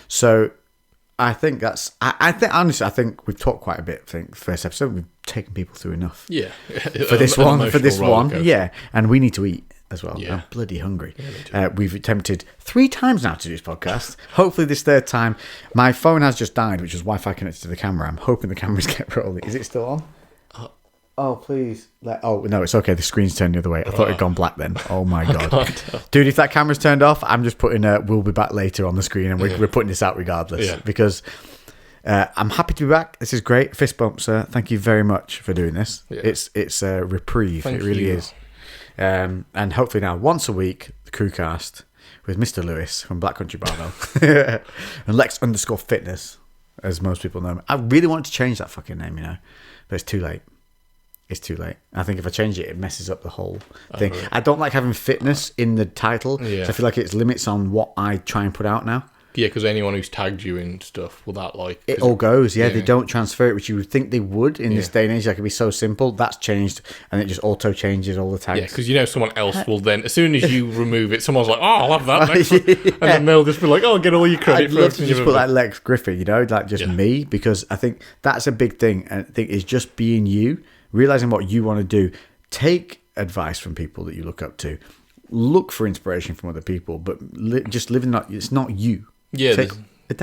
So I think that's. I think honestly, I think we've talked quite a bit. I think first episode we've taken people through enough. Yeah, for this one, yeah, and we need to eat as well. Yeah. I'm bloody hungry. Yeah, we've attempted 3 times now to do this podcast. Hopefully this third time. My phone has just died, which was Wi-Fi connected to the camera. I'm hoping the cameras get rolling. Is it still on? Oh, please. Oh, no, it's okay. The screen's turned the other way. I thought it'd gone black then. Oh, my God. Dude, if that camera's turned off, I'm just putting we'll be back later on the screen, and we're putting this out regardless. Because I'm happy to be back. This is great. Fist bump, sir. Thank you very much for doing this. Yeah. It's a reprieve. It really is. And hopefully now, once a week, the CREWCast with Mr. Lewis from Black Country Barbell and Lex_Fitness, as most people know him. I really wanted to change that fucking name, but it's too late. It's too late. I think if I change it, it messes up the whole thing. Really? I don't like having fitness in the title. Yeah. So I feel like it's limits on what I try and put out now. Yeah, because anyone who's tagged you in stuff, will that like... It all goes, yeah. They don't transfer it, which you would think they would in this day and age. Like, it'd be so simple. That's changed, and it just auto-changes all the tags. Yeah, because someone else will then... As soon as you remove it, someone's like, oh, I'll have that next one. And then they'll just be like, oh, get all your credit for I'd love to just put like Lex Griffin, like just me, because I think that's a big thing. And I think it's just being you, realising what you want to do. Take advice from people that you look up to. Look for inspiration from other people, but just living... It's not you. Yeah,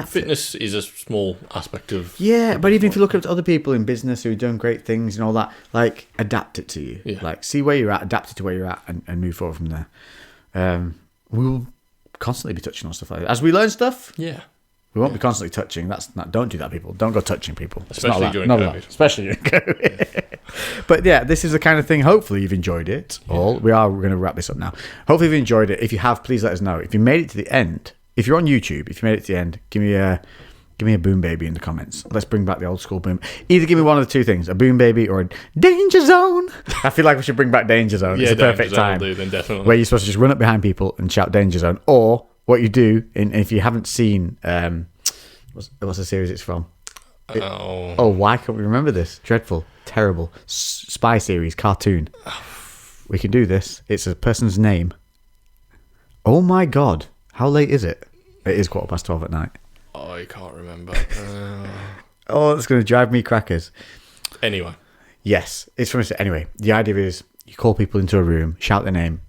fitness is a small aspect of... Yeah, but even if you look up to other people in business who are doing great things and all that, like, adapt it to you. Yeah. Like, see where you're at, adapt it to where you're at, and move forward from there. We will constantly be touching on stuff like that. As we learn stuff, we won't be constantly touching. Don't do that, people. Don't go touching people. Especially during COVID. Especially during COVID. But yeah, this is the kind of thing, hopefully you've enjoyed it all. We're going to wrap this up now. Hopefully you've enjoyed it. If you have, please let us know. If you made it to the end... If you're on YouTube, if you made it to the end, give me a boom baby in the comments. Let's bring back the old school boom. Either give me one of the two things, a boom baby or a danger zone. I feel like we should bring back danger zone. It's the perfect time. Will do, then definitely. Where you're supposed to just run up behind people and shout danger zone. Or what you do, if you haven't seen, what's the series it's from? Why can't we remember this? Dreadful, terrible, spy series, cartoon. We can do this. It's a person's name. Oh my God. How late is it? It is 12:15 at night. I can't remember. That's going to drive me crackers. Anyway. Yes, it's from... Anyway, the idea is you call people into a room, shout their name,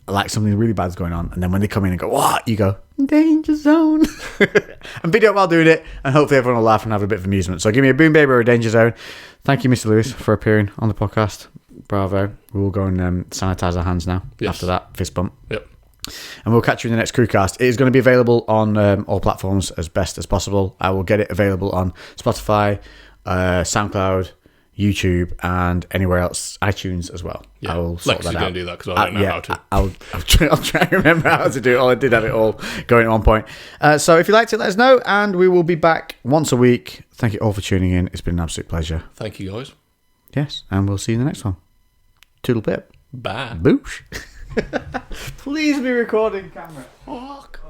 like something really bad's going on, and then when they come in and go, what? You go, danger zone. And video while doing it, and hopefully everyone will laugh and have a bit of amusement. So give me a boom baby or a danger zone. Thank you, Mr. Lewis, for appearing on the podcast. Bravo. We will go and sanitize our hands now. Yes. After that fist bump. Yep. And we'll catch you in the next CREWCast. It is going to be available on all platforms as best as possible. I will get it available on Spotify, SoundCloud, YouTube, and anywhere else, iTunes as well. Yeah. I will sort that out. Lex is going to do that because I don't know how to. I'll try and remember how to do it. I did have it all going at one point. So if you liked it, let us know, and we will be back once a week. Thank you all for tuning in. It's been an absolute pleasure. Thank you, guys. Yes, and we'll see you in the next one. Toodle pip. Bye. Boosh. Please be recording, camera. Fuck.